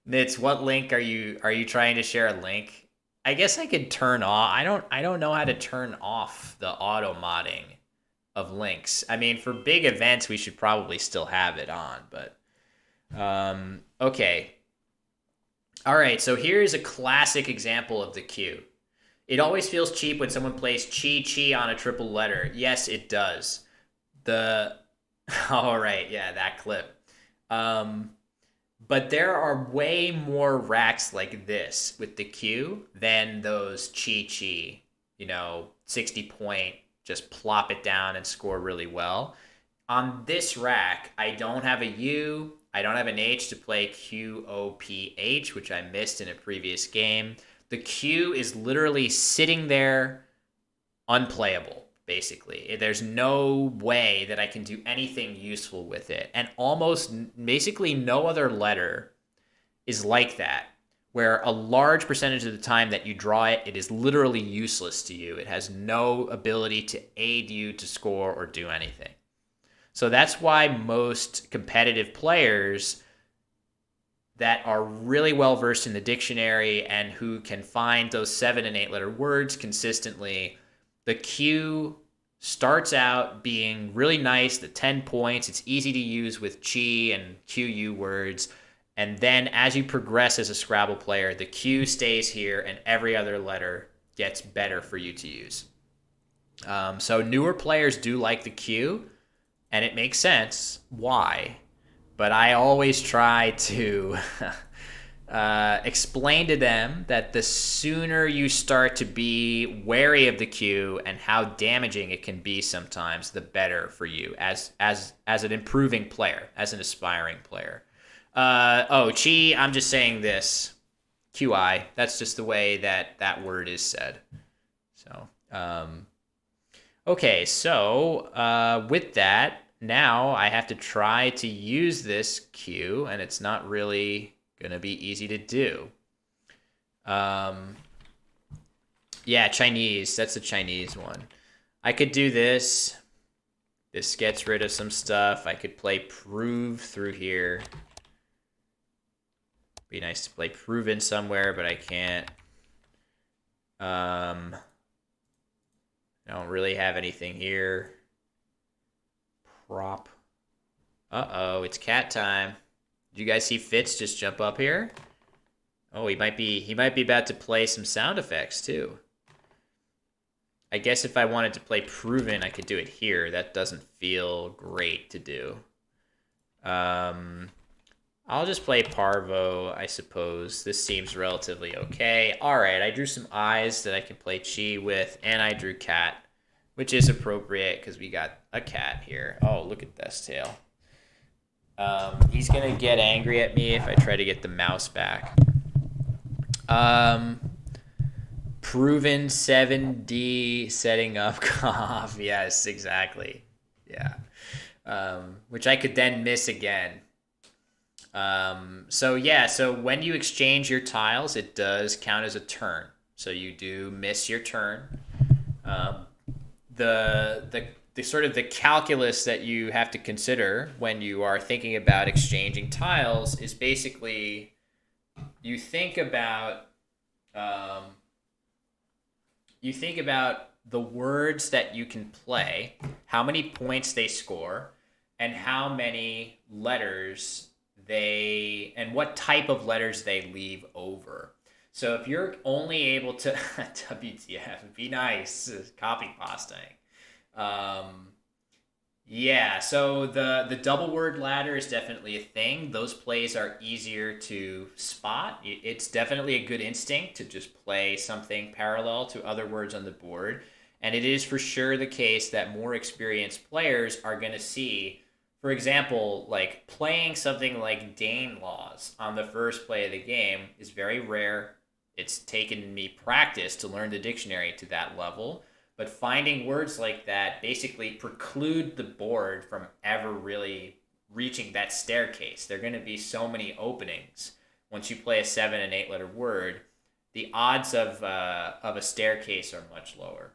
Nitz, what link are you trying to share a link? I guess I could turn off, I don't know how to turn off the auto modding of links. I mean, for big events, we should probably still have it on, but, okay. All right, so here's a classic example of the Q. It always feels cheap when someone plays chi on a triple letter. Yes, it does. All right, yeah, that clip. But there are way more racks like this with the Q than those chi, 60 point, just plop it down and score really well. On this rack, I don't have a U, I don't have an H to play QOPH, which I missed in a previous game. The Q is literally sitting there unplayable, basically. There's no way that I can do anything useful with it. And almost basically no other letter is like that, where a large percentage of the time that you draw it, it is literally useless to you. It has no ability to aid you to score or do anything. So that's why most competitive players that are really well versed in the dictionary and who can find those 7 and 8 letter words consistently, the Q starts out being really nice, the 10 points. It's easy to use with chi and QU words. And then as you progress as a Scrabble player, the Q stays here and every other letter gets better for you to use. So newer players do like the Q, and it makes sense why. But I always try to explain to them that the sooner you start to be wary of the Q and how damaging it can be sometimes, the better for you as an improving player, as an aspiring player. Chi, I'm just saying this. QI, that's just the way that word is said. So, okay, so with that, now I have to try to use this Q, and it's not really going to be easy to do. Yeah, Chinese. That's a Chinese one. I could do this. This gets rid of some stuff. I could play prove through here. Be nice to play proven somewhere, but I can't. I don't really have anything here. Prop. Uh-oh, it's cat time. Did you guys see Fitz just jump up here? Oh, he might be about to play some sound effects too. I guess if I wanted to play proven, I could do it here. That doesn't feel great to do. I'll just play Parvo, I suppose. This seems relatively okay. All right, I drew some eyes that I can play Chi with, and I drew cat, which is appropriate because we got a cat here. Oh, look at this tail. He's going to get angry at me if I try to get the mouse back. Proven 7D setting up Koff. Yes, exactly. Yeah. Which I could then miss again. So when you exchange your tiles, it does count as a turn. So you do miss your turn. The the sort of the calculus that you have to consider when you are thinking about exchanging tiles is basically you think about um, you think about the words that you can play, how many points they score, and how many letters and what type of letters they leave over. So if you're only able to WTF, be nice, copy pasting. Um, yeah, so the double word ladder is definitely a thing. Those plays are easier to spot. It's definitely a good instinct to just play something parallel to other words on the board. And it is for sure the case that more experienced players are going to see, for example, like playing something like Dane Laws on the first play of the game is very rare. It's taken me practice to learn the dictionary to that level, but finding words like that basically preclude the board from ever really reaching that staircase. There are going to be so many openings once you play a 7 and 8 letter word. The odds of a staircase are much lower.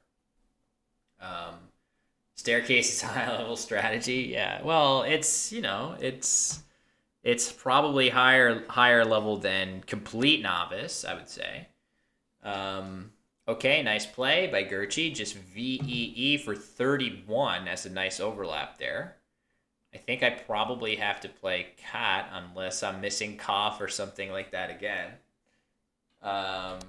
Um, Staircase is high level strategy. Yeah. Well, it's probably higher level than complete novice, I would say. Um, okay, nice play by Gerchi. Just VEE for 31 as a nice overlap there. I think I probably have to play cat unless I'm missing cough or something like that again. Um,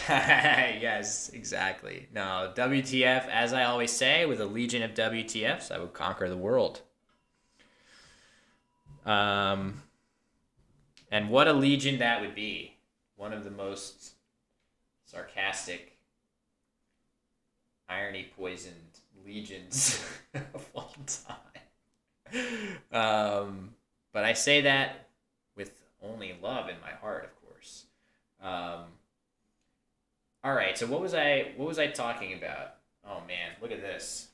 yes, exactly. No, WTF, as I always say, with a legion of WTFs, I would conquer the world. Um, and what a legion that would be. One of the most sarcastic, irony poisoned legions of all time. But I say that with only love in my heart, of course. Um, all right, so what was I talking about? Oh man, look at this.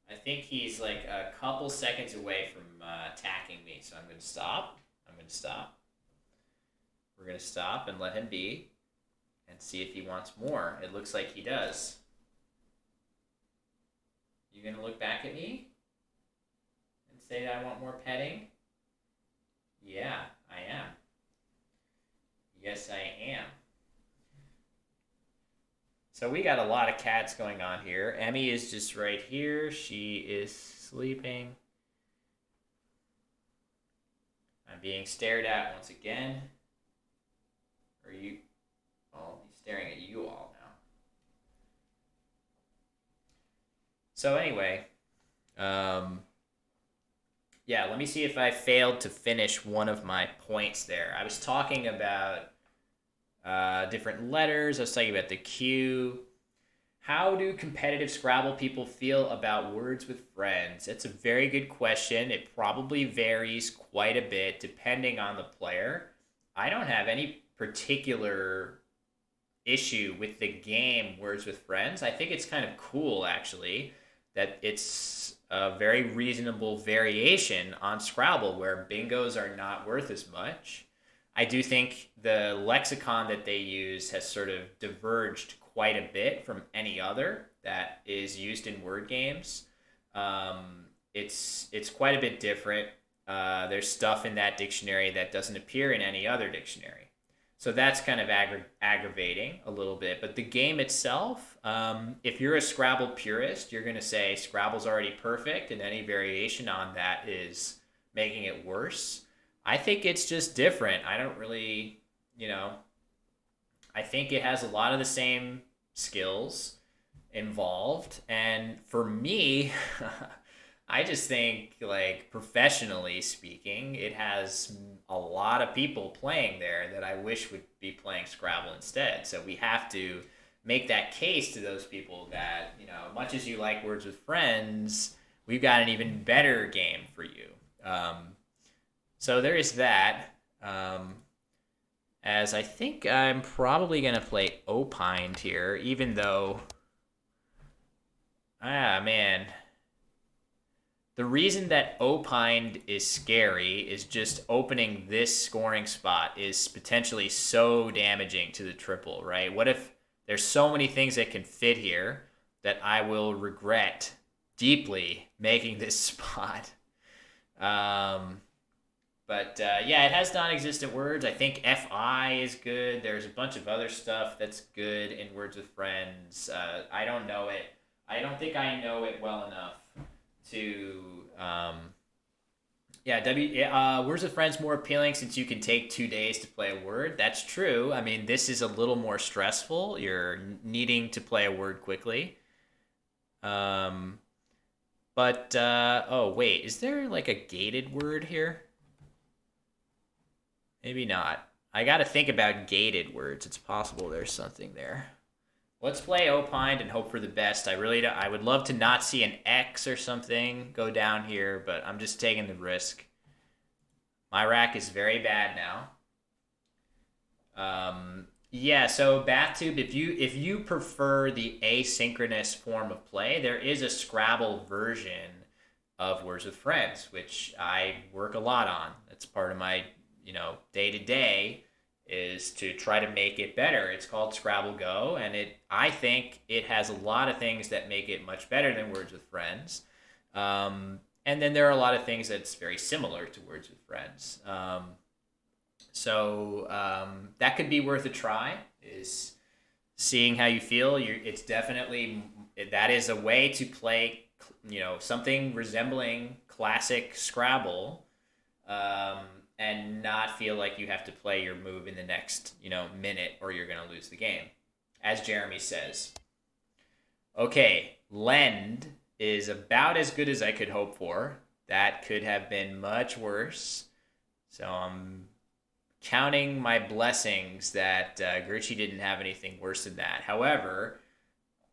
I think he's like a couple seconds away from attacking me, so I'm going to stop. I'm going to stop. We're going to stop and let him be and see if he wants more. It looks like he does. You going to look back at me and say that I want more petting? Yeah, I am. Yes, I am. So we got a lot of cats going on here. Emmy is just right here. She is sleeping. I'm being stared at once again. Are you? Oh, he's staring at you all now. So anyway, yeah, let me see if I failed to finish one of my points there. I was talking about different letters. I was talking about the Q. How do competitive Scrabble people feel about words with friends? It's a very good question. It probably varies quite a bit depending on the player. I don't have any particular issue with the game Words with Friends. I think it's kind of cool, actually, that it's a very reasonable variation on Scrabble where bingos are not worth as much. I do think the lexicon that they use has sort of diverged quite a bit from any other that is used in word games. It's quite a bit different. There's stuff in that dictionary that doesn't appear in any other dictionary. So that's kind of aggravating a little bit. But the game itself, if you're a Scrabble purist, you're going to say Scrabble's already perfect, and any variation on that is making it worse. I think it's just different. I don't really, I think it has a lot of the same skills involved. And for me, I just think, like, professionally speaking, it has a lot of people playing there that I wish would be playing Scrabble instead. So we have to make that case to those people that, much as you like Words with Friends, we've got an even better game for you. So there is that. As I think I'm probably going to play Opined here, even though, man, The reason that opined is scary is just opening this scoring spot is potentially so damaging to the triple, right? What if there's so many things that can fit here that I will regret deeply making this spot? Um, but yeah, it has non-existent words. I think fi is good. There's a bunch of other stuff that's good in Words with Friends. I don't know it. I don't think I know it well enough to yeah, Words with Friends more appealing since you can take 2 days to play a word. That's true. I mean, this is a little more stressful. You're needing to play a word quickly. Um, but oh wait, is there like a gated word here? Maybe not. I got to think about gated words. It's possible there's something there. Let's play opined and hope for the best. I really don't, I would love to not see an X or something go down here, but I'm just taking the risk. My rack is very bad now. Yeah, so BathTube, if you prefer the asynchronous form of play, there is a Scrabble version of Words with Friends, which I work a lot on. It's part of my, day to day is to try to make it better. It's called Scrabble Go, and I think it has a lot of things that make it much better than Words with Friends. And then there are a lot of things that's very similar to Words with Friends. So that could be worth a try. Is seeing how you feel. It's definitely that is a way to play, something resembling classic Scrabble, and not feel like you have to play your move in the next, minute or you're gonna lose the game, as Jeremy says. Okay, lend is about as good as I could hope for. That could have been much worse. So I'm counting my blessings that Gertrude didn't have anything worse than that. However,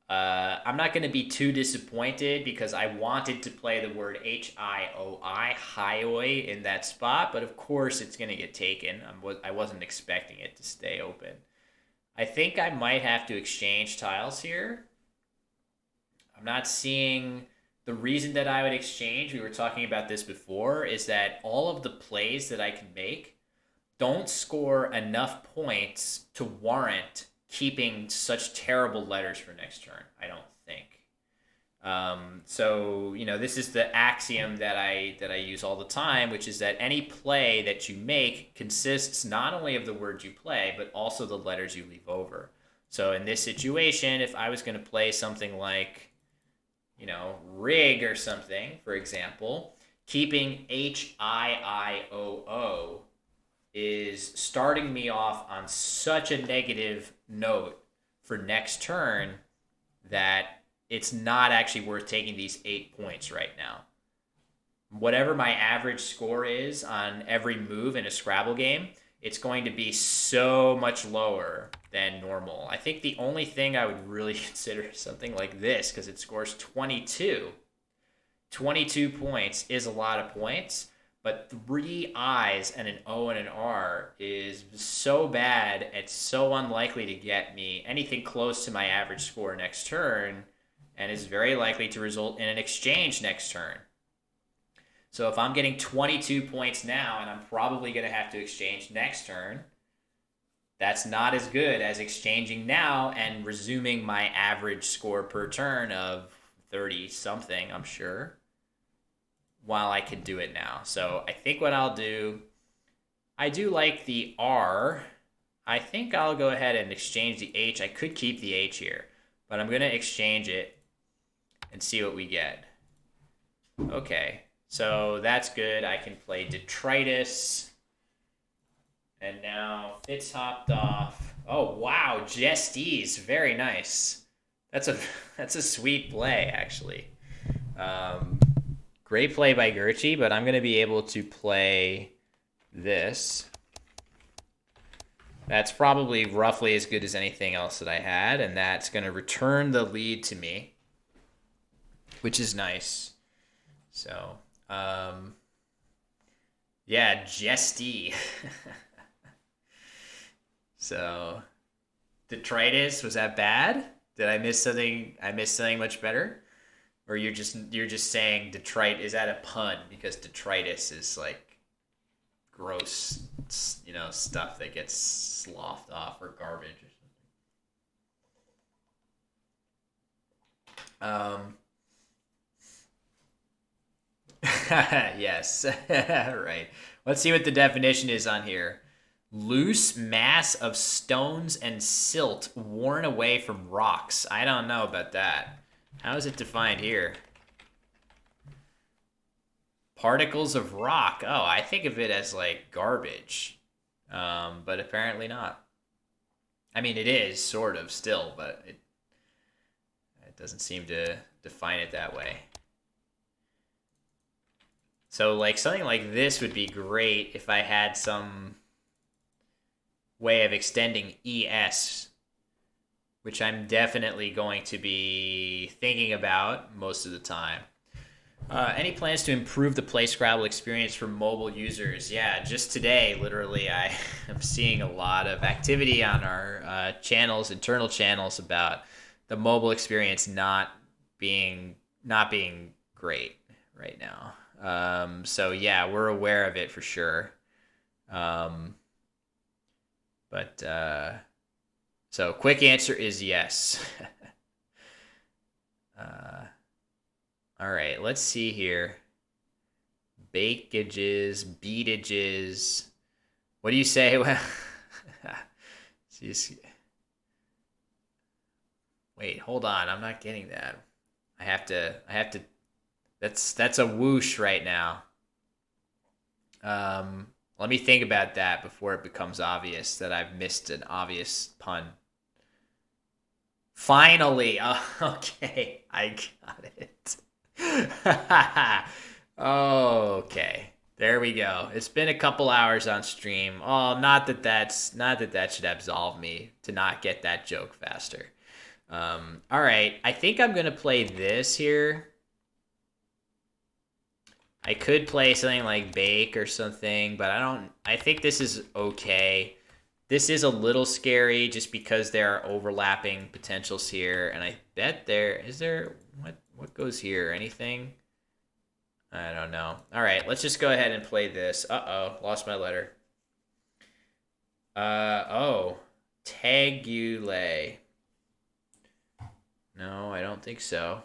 I'm not going to be too disappointed because I wanted to play the word hioi, hioi, in that spot, but of course it's going to get taken. I wasn't expecting it to stay open. I think I might have to exchange tiles here. I'm not seeing the reason that I would exchange. We were talking about this before, is that all of the plays that I can make don't score enough points to warrant keeping such terrible letters for next turn, I don't think. So this is the axiom that I use all the time, which is that any play that you make consists not only of the words you play, but also the letters you leave over. So in this situation, if I was going to play something like, rig or something, for example, keeping hiioo is starting me off on such a negative note for next turn that it's not actually worth taking these 8 points right now. Whatever my average score is on every move in a Scrabble game, it's going to be so much lower than normal. I think the only thing I would really consider something like this, because it scores 22. 22 points is a lot of points, but 3 I's and an O and an R is so bad, it's so unlikely to get me anything close to my average score next turn, and is very likely to result in an exchange next turn. So if I'm getting 22 points now, and I'm probably going to have to exchange next turn, that's not as good as exchanging now and resuming my average score per turn of 30-something, I'm sure, while I could do it now. So I think what I'll do, I do like the R. I think I'll go ahead and exchange the H. I could keep the H here, but I'm going to exchange it and see what we get. Okay, so that's good. I can play Detritus. And now Fitz hopped off. Oh, wow, Jestes. Very nice. That's a sweet play, actually. Great play by Gertrude, but I'm going to be able to play this. That's probably roughly as good as anything else that I had, and that's going to return the lead to me, which is nice. So, yeah, Jesty. So, Detritus, was that bad? Did I miss something? I missed something much better? Or you're just saying detrite is that a pun because detritus is like gross, stuff that gets sloughed off or garbage or something. Yes, right. Let's see what the definition is on here. Loose mass of stones and silt worn away from rocks. I don't know about that. How is it defined here? Particles of rock. Oh, I think of it as like garbage. But apparently not. I mean, it is sort of still, but it doesn't seem to define it that way. So like something like this would be great if I had some way of extending ES, which I'm definitely going to be thinking about most of the time. Any plans to improve the Play Scrabble experience for mobile users? Yeah, just today, literally, I am seeing a lot of activity on our channels, internal channels, about the mobile experience not being great right now. So yeah, we're aware of it for sure. But so quick answer is yes. All right, let's see here. Bakeages, beatages. What do you say? Wait, hold on. I'm not getting that. I have to. That's a whoosh right now. Let me think about that before it becomes obvious that I've missed an obvious pun. Finally, oh, okay, I got it. Okay, there we go. It's been a couple hours on stream. Oh, not that should absolve me to not get that joke faster. All right, I think I'm gonna play this here. I could play something like Bake or something, but I think this is okay. This is a little scary just because there are overlapping potentials here, and I bet what goes here? Anything? I don't know. All right, let's just go ahead and play this. Uh-oh, lost my letter. Oh, Tegule. No, I don't think so.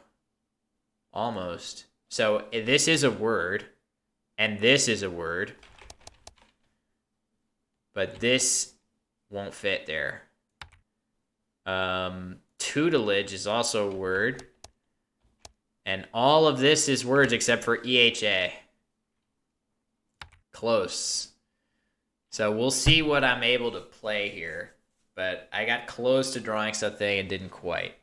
Almost. So this is a word, and this is a word, but this won't fit there. Tutelage is also a word, and all of this is words except for EHA. Close. So we'll see what I'm able to play here, but I got close to drawing something and didn't quite.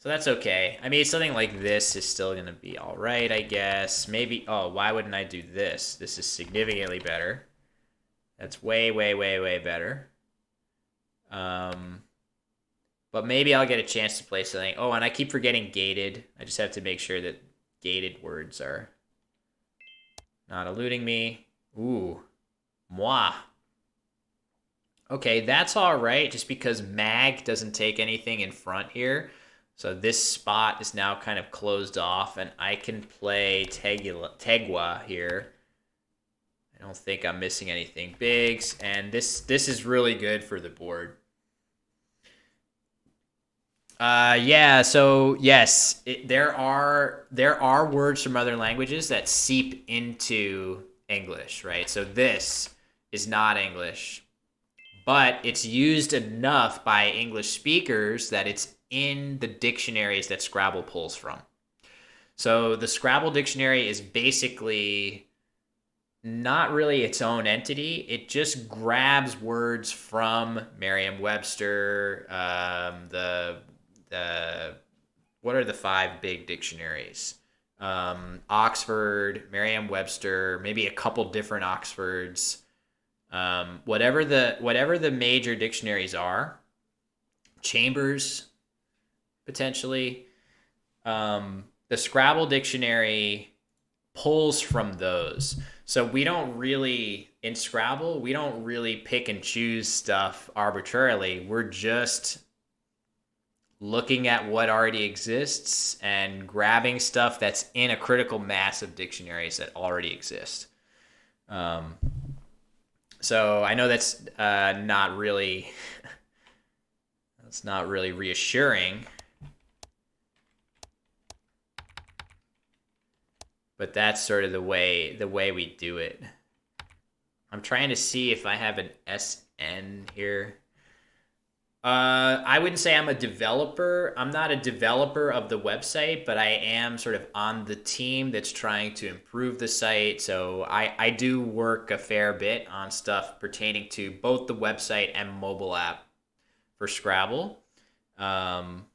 So that's okay. I mean, something like this is still going to be all right, I guess. Maybe, oh, why wouldn't I do this? This is significantly better. That's way, way, way, way better. But maybe I'll get a chance to play something. Oh, and I keep forgetting gated. I just have to make sure that gated words are not eluding me. Ooh, moi. Okay, that's all right, just because mag doesn't take anything in front here. So this spot is now kind of closed off, and I can play Tegua here. I don't think I'm missing anything big, and this is really good for the board. Yeah. So yes, there are words from other languages that seep into English, right? So this is not English, but it's used enough by English speakers that it's in the dictionaries that Scrabble pulls from. So the Scrabble dictionary is basically not really its own entity. It just grabs words from Merriam-Webster, what are the 5 big dictionaries? Oxford, Merriam-Webster, maybe a couple different Oxfords. Whatever the major dictionaries are, Chambers, potentially. The Scrabble dictionary pulls from those. So in Scrabble, we don't really pick and choose stuff arbitrarily. We're just looking at what already exists and grabbing stuff that's in a critical mass of dictionaries that already exist. Um, so I know that's not really that's not really reassuring, but that's sort of the way we do it. I'm trying to see if I have an SN here. I wouldn't say I'm a developer. I'm not a developer of the website, but I am sort of on the team that's trying to improve the site. So I do work a fair bit on stuff pertaining to both the website and mobile app for Scrabble. Um,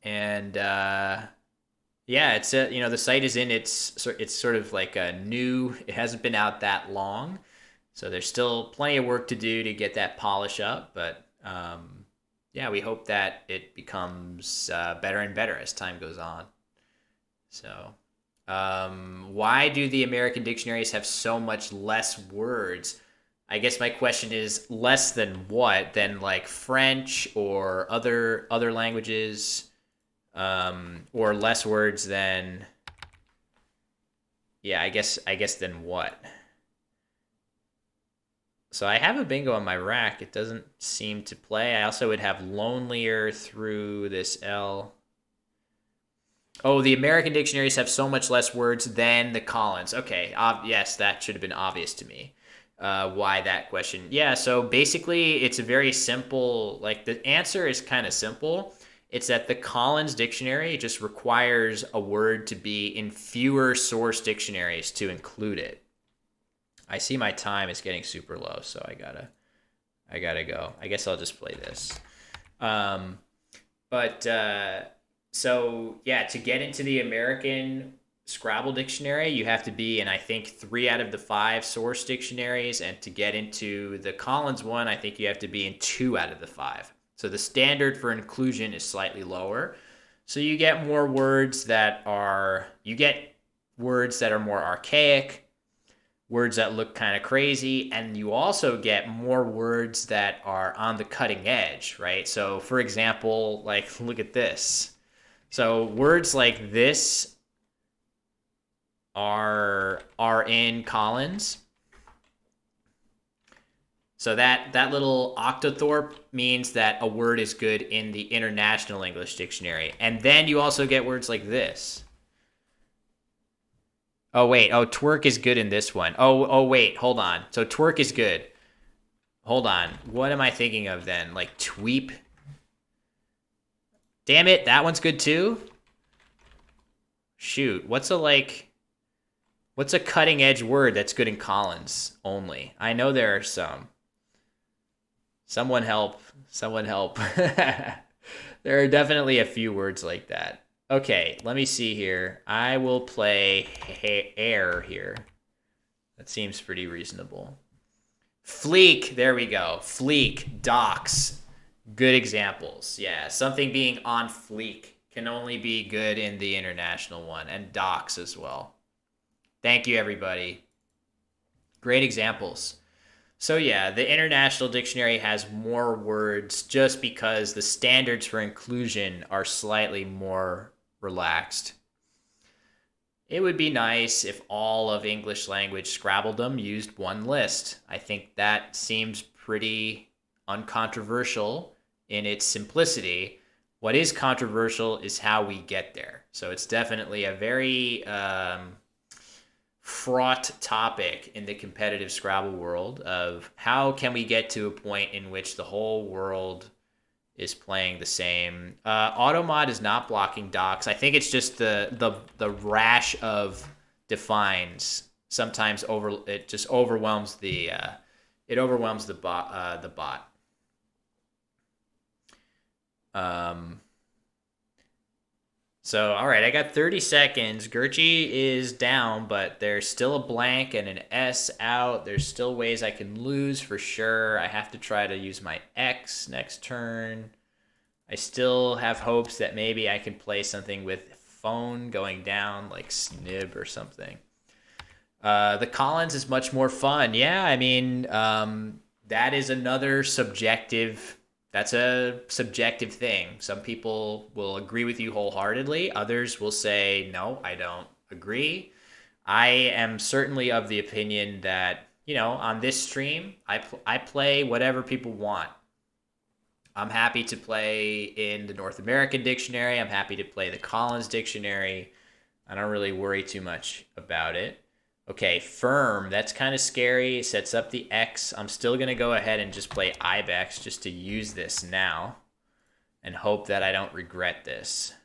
and yeah, it's the site is in it's sort of like a new. It hasn't been out that long, so there's still plenty of work to do to get that polish up. But yeah, we hope that it becomes better and better as time goes on. So, why do the American dictionaries have so much less words? I guess my question is less than what? Than like French or other languages, or less words than. Yeah, I guess than what? So I have a bingo on my rack. It doesn't seem to play. I also would have lonelier through this L. Oh, the American dictionaries have so much less words than the Collins. Okay, yes, that should have been obvious to me. Why that question? Yeah, so basically, it's a very simple. Like the answer is kind of simple. It's that the Collins dictionary just requires a word to be in fewer source dictionaries to include it. I see my time is getting super low, so I gotta go. I guess I'll just play this. Um, but so yeah, to get into the American Scrabble dictionary, you have to be in I think 3 out of the 5 source dictionaries, and to get into the Collins one, I think you have to be in 2 out of the 5. So the standard for inclusion is slightly lower. So you get words that are more archaic, words that look kind of crazy, and you also get more words that are on the cutting edge, right? So for example, like look at this. So words like this are in Collins. So that little octothorpe means that a word is good in the International English Dictionary. And then you also get words like this. Oh wait, twerk is good in this one. Oh wait, hold on. So twerk is good. Hold on. What am I thinking of then? Like tweep? Damn it, that one's good too? Shoot, what's a cutting edge word that's good in Collins only? I know there are some. Someone help. Someone help. There are definitely a few words like that. Okay, let me see here. I will play air here. That seems pretty reasonable. Fleek, there we go. Fleek, docks. Good examples. Yeah, something being on fleek can only be good in the international one, and docks as well. Thank you, everybody. Great examples. So yeah, the International Dictionary has more words just because the standards for inclusion are slightly more relaxed. It would be nice if all of English language Scrabbledom used one list. I think that seems pretty uncontroversial in its simplicity. What is controversial is how we get there. So it's definitely a very fraught topic in the competitive Scrabble world of how can we get to a point in which the whole world is playing the same. Automod is not blocking docs. I think it's just the rash of defines sometimes it just overwhelms the bot. So, all right, I got 30 seconds. Gertie is down, but there's still a blank and an S out. There's still ways I can lose for sure. I have to try to use my X next turn. I still have hopes that maybe I can play something with phone going down, like snib or something. The Collins is much more fun. Yeah, I mean, that is another subjective that's a subjective thing. Some people will agree with you wholeheartedly. Others will say, no, I don't agree. I am certainly of the opinion that, on this stream, I play whatever people want. I'm happy to play in the North American dictionary. I'm happy to play the Collins dictionary. I don't really worry too much about it. Okay, firm. That's kind of scary. It sets up the X. I'm still going to go ahead and just play Ibex just to use this now and hope that I don't regret this.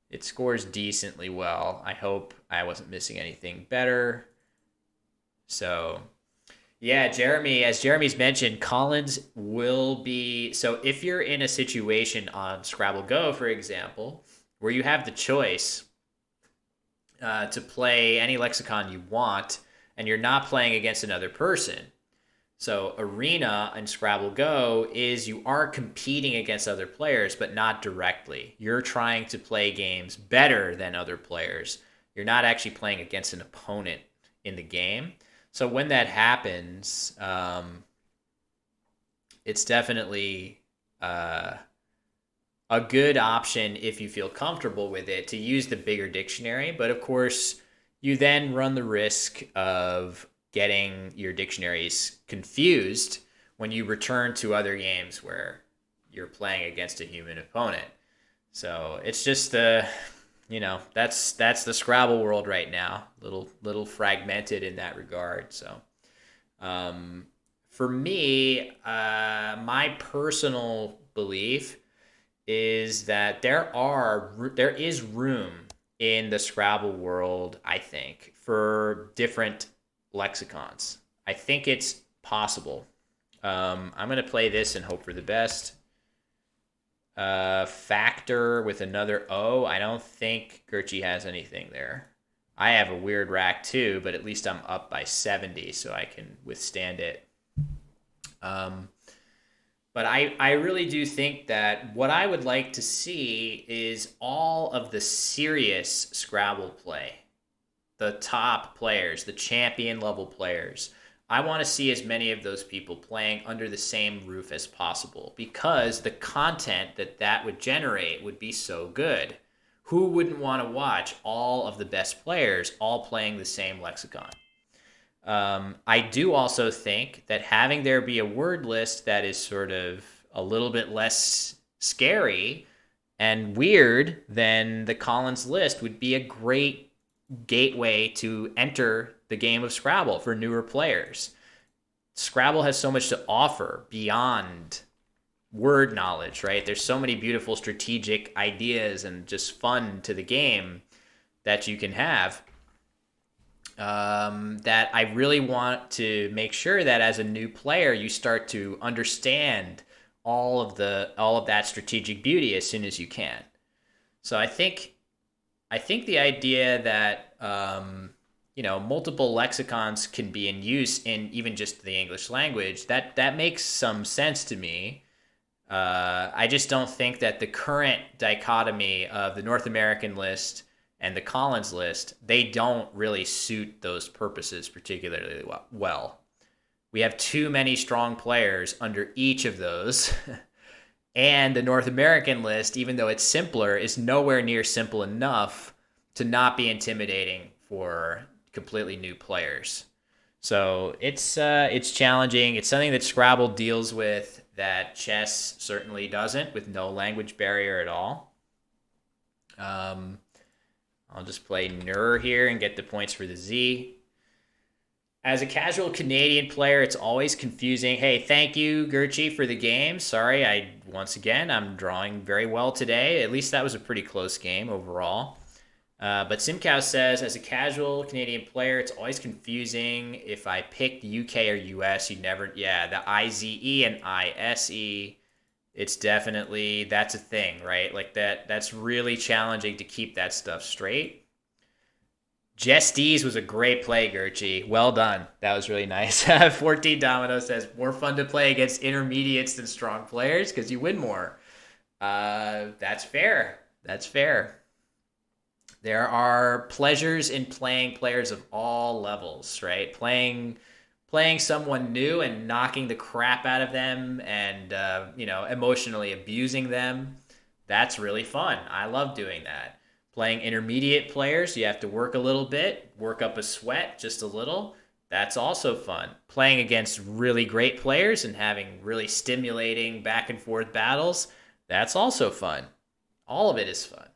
It scores decently well. I hope I wasn't missing anything better. So, yeah, Jeremy, as Jeremy's mentioned, Collins will be. So, if you're in a situation on Scrabble Go, for example, where you have the choice to play any lexicon you want, and you're not playing against another person. So Arena and Scrabble Go is you are competing against other players, but not directly. You're trying to play games better than other players. You're not actually playing against an opponent in the game. So when that happens, it's definitely a good option if you feel comfortable with it to use the bigger dictionary. But of course, you then run the risk of getting your dictionaries confused when you return to other games where you're playing against a human opponent. So it's just that's the Scrabble world right now. Little fragmented in that regard. So for me, my personal belief is that there is room in the Scrabble world, I think, for different lexicons. I think it's possible. I'm going to play this and hope for the best. Factor with another O. I don't think Gertchie has anything there. I have a weird rack too, but at least I'm up by 70, so I can withstand it. But I really do think that what I would like to see is all of the serious Scrabble play, the top players, the champion level players. I want to see as many of those people playing under the same roof as possible because the content that would generate would be so good. Who wouldn't want to watch all of the best players all playing the same lexicon? I do also think that having there be a word list that is sort of a little bit less scary and weird than the Collins list would be a great gateway to enter the game of Scrabble for newer players. Scrabble has so much to offer beyond word knowledge, right? There's so many beautiful strategic ideas and just fun to the game that you can have. That I really want to make sure that as a new player you start to understand all of that strategic beauty as soon as you can. So I think the idea that multiple lexicons can be in use in even just the English language, that makes some sense to me. I just don't think that the current dichotomy of the North American list and the Collins list, they don't really suit those purposes particularly well. We have too many strong players under each of those. And the North American list, even though it's simpler, is nowhere near simple enough to not be intimidating for completely new players. So it's challenging. It's something that Scrabble deals with that chess certainly doesn't, with no language barrier at all. I'll just play Nur here and get the points for the Z. As a casual Canadian player, it's always confusing. Hey, thank you, Gertchie, for the game. Sorry, I'm drawing very well today. At least that was a pretty close game overall. But Simcow says, as a casual Canadian player, it's always confusing. If I picked UK or US, the IZE and ISE, it's definitely, that's a thing, right? Like that's really challenging to keep that stuff straight. Jestes was a great play, Gertchie. Well done. That was really nice. 14 Domino says, more fun to play against intermediates than strong players because you win more. That's fair. That's fair. There are pleasures in playing players of all levels, right? Playing playing someone new and knocking the crap out of them and emotionally abusing them, that's really fun. I love doing that. Playing intermediate players, you have to work a little bit, work up a sweat just a little. That's also fun. Playing against really great players and having really stimulating back and forth battles, that's also fun. All of it is fun.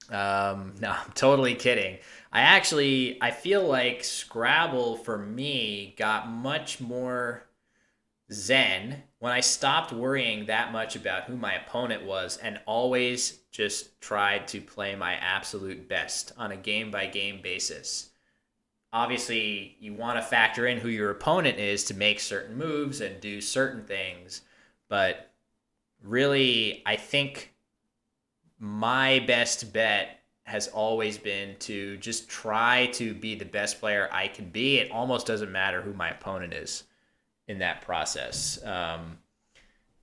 No, I'm totally kidding. I feel like Scrabble for me got much more zen when I stopped worrying that much about who my opponent was and always just tried to play my absolute best on a game by game basis. Obviously, you want to factor in who your opponent is to make certain moves and do certain things, but really, I think my best bet has always been to just try to be the best player I can be. It almost doesn't matter who my opponent is in that process.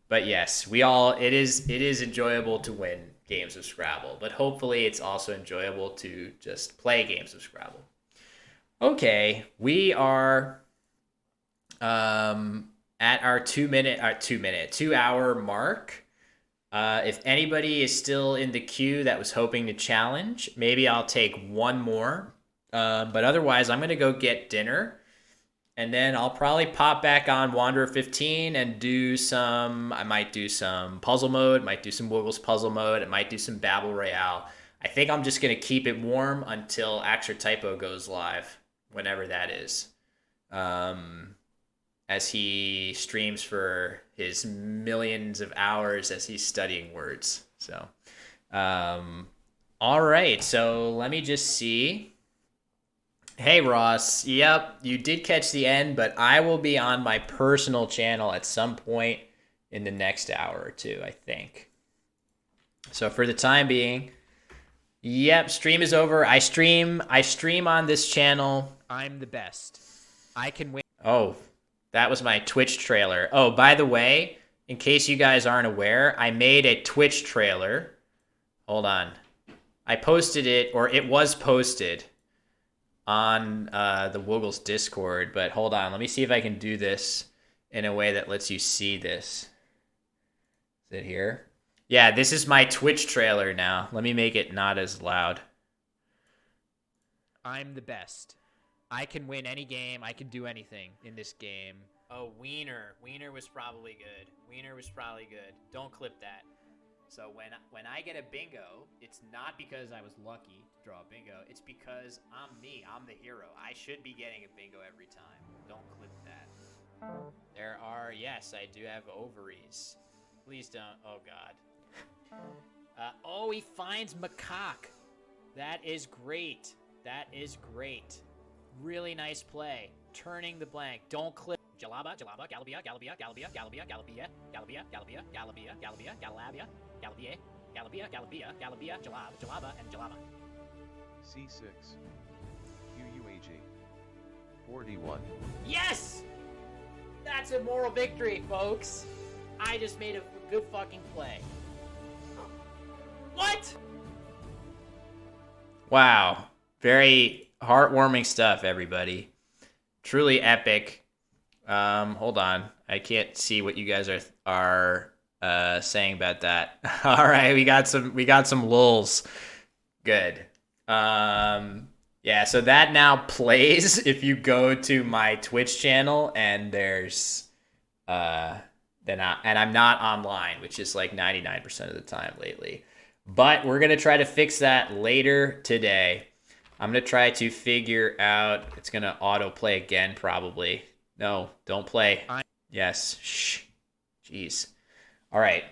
But yes, it is enjoyable to win games of Scrabble, but hopefully it's also enjoyable to just play games of Scrabble. Okay, we are at our 2 hour mark. If anybody is still in the queue that was hoping to challenge, maybe I'll take one more. But otherwise, I'm going to go get dinner. And then I'll probably pop back on Wanderer 15 and I might do some puzzle mode, might do some Wiggles puzzle mode, I might do some Babel Royale. I think I'm just going to keep it warm until Actor Typo goes live, whenever that is. As he streams for his millions of hours as he's studying words. So, all right. So let me just see. Hey, Ross. Yep, you did catch the end, but I will be on my personal channel at some point in the next hour or two, I think. So for the time being, yep, stream is over. I stream on this channel. I'm the best. I can win. Oh, that was my Twitch trailer. Oh, by the way, in case you guys aren't aware, I made a Twitch trailer. Hold on. I posted it, or it was posted on the Woogles Discord, but hold on. Let me see if I can do this in a way that lets you see this. Is it here? Yeah, this is my Twitch trailer now. Let me make it not as loud. I'm the best. I can win any game. I can do anything in this game. Oh, Wiener. Wiener was probably good. Don't clip that. So when I get a bingo, it's not because I was lucky to draw a bingo. It's because I'm me. I'm the hero. I should be getting a bingo every time. Don't clip that. Yes, I do have ovaries. Please don't. Oh, God. He finds macaque. That is great. Really nice play. Turning the blank. Don't clip. Jalaba, Galabia, Jalaba, and Jalaba. C6. QUAG. 41. Yes! That's a moral victory, folks. I just made a good fucking play. What? Wow. Very heartwarming stuff, everybody. Truly epic. Hold on. I can't see what you guys are saying about that. All right, we got some lulls. Good. Yeah, so that now plays if you go to my Twitch channel and there's and I'm not online, which is like 99% of the time lately. But we're gonna try to fix that later today. I'm gonna try to figure out. It's gonna auto play again, probably. No, don't play. Yes. Shh. Jeez. All right.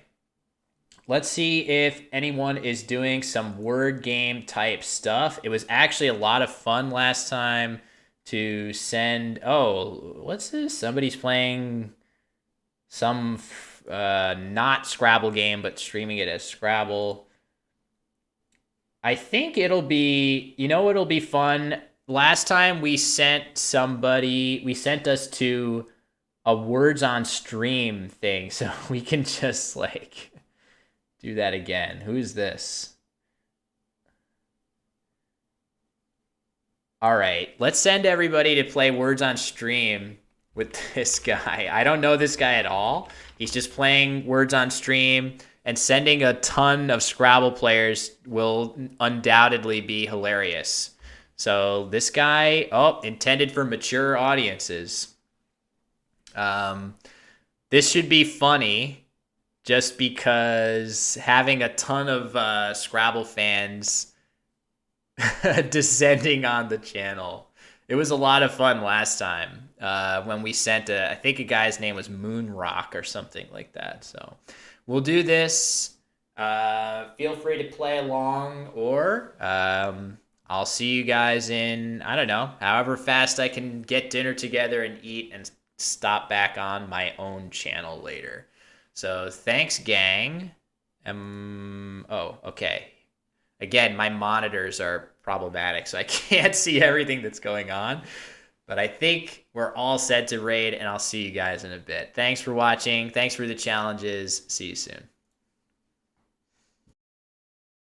Let's see if anyone is doing some word game type stuff. It was actually a lot of fun last time to send. Oh, what's this? Somebody's playing some not Scrabble game, but streaming it as Scrabble. I think it'll be, it'll be fun. Last time we sent us to a words on stream thing, so we can just do that again. Who's this? All right, let's send everybody to play Words on Stream with this guy. I don't know this guy at all. He's just playing Words on Stream, and sending a ton of Scrabble players will undoubtedly be hilarious. So this guy, intended for mature audiences. This should be funny just because having a ton of Scrabble fans descending on the channel. It was a lot of fun last time when we sent I think a guy's name was Moonrock or something like that. So we'll do this. Feel free to play along, or I'll see you guys in, I don't know, however fast I can get dinner together and eat and stop back on my own channel later. So thanks, gang. Okay. Again, my monitors are problematic, so I can't see everything that's going on. But I think we're all set to raid, and I'll see you guys in a bit. Thanks for watching. Thanks for the challenges. See you soon.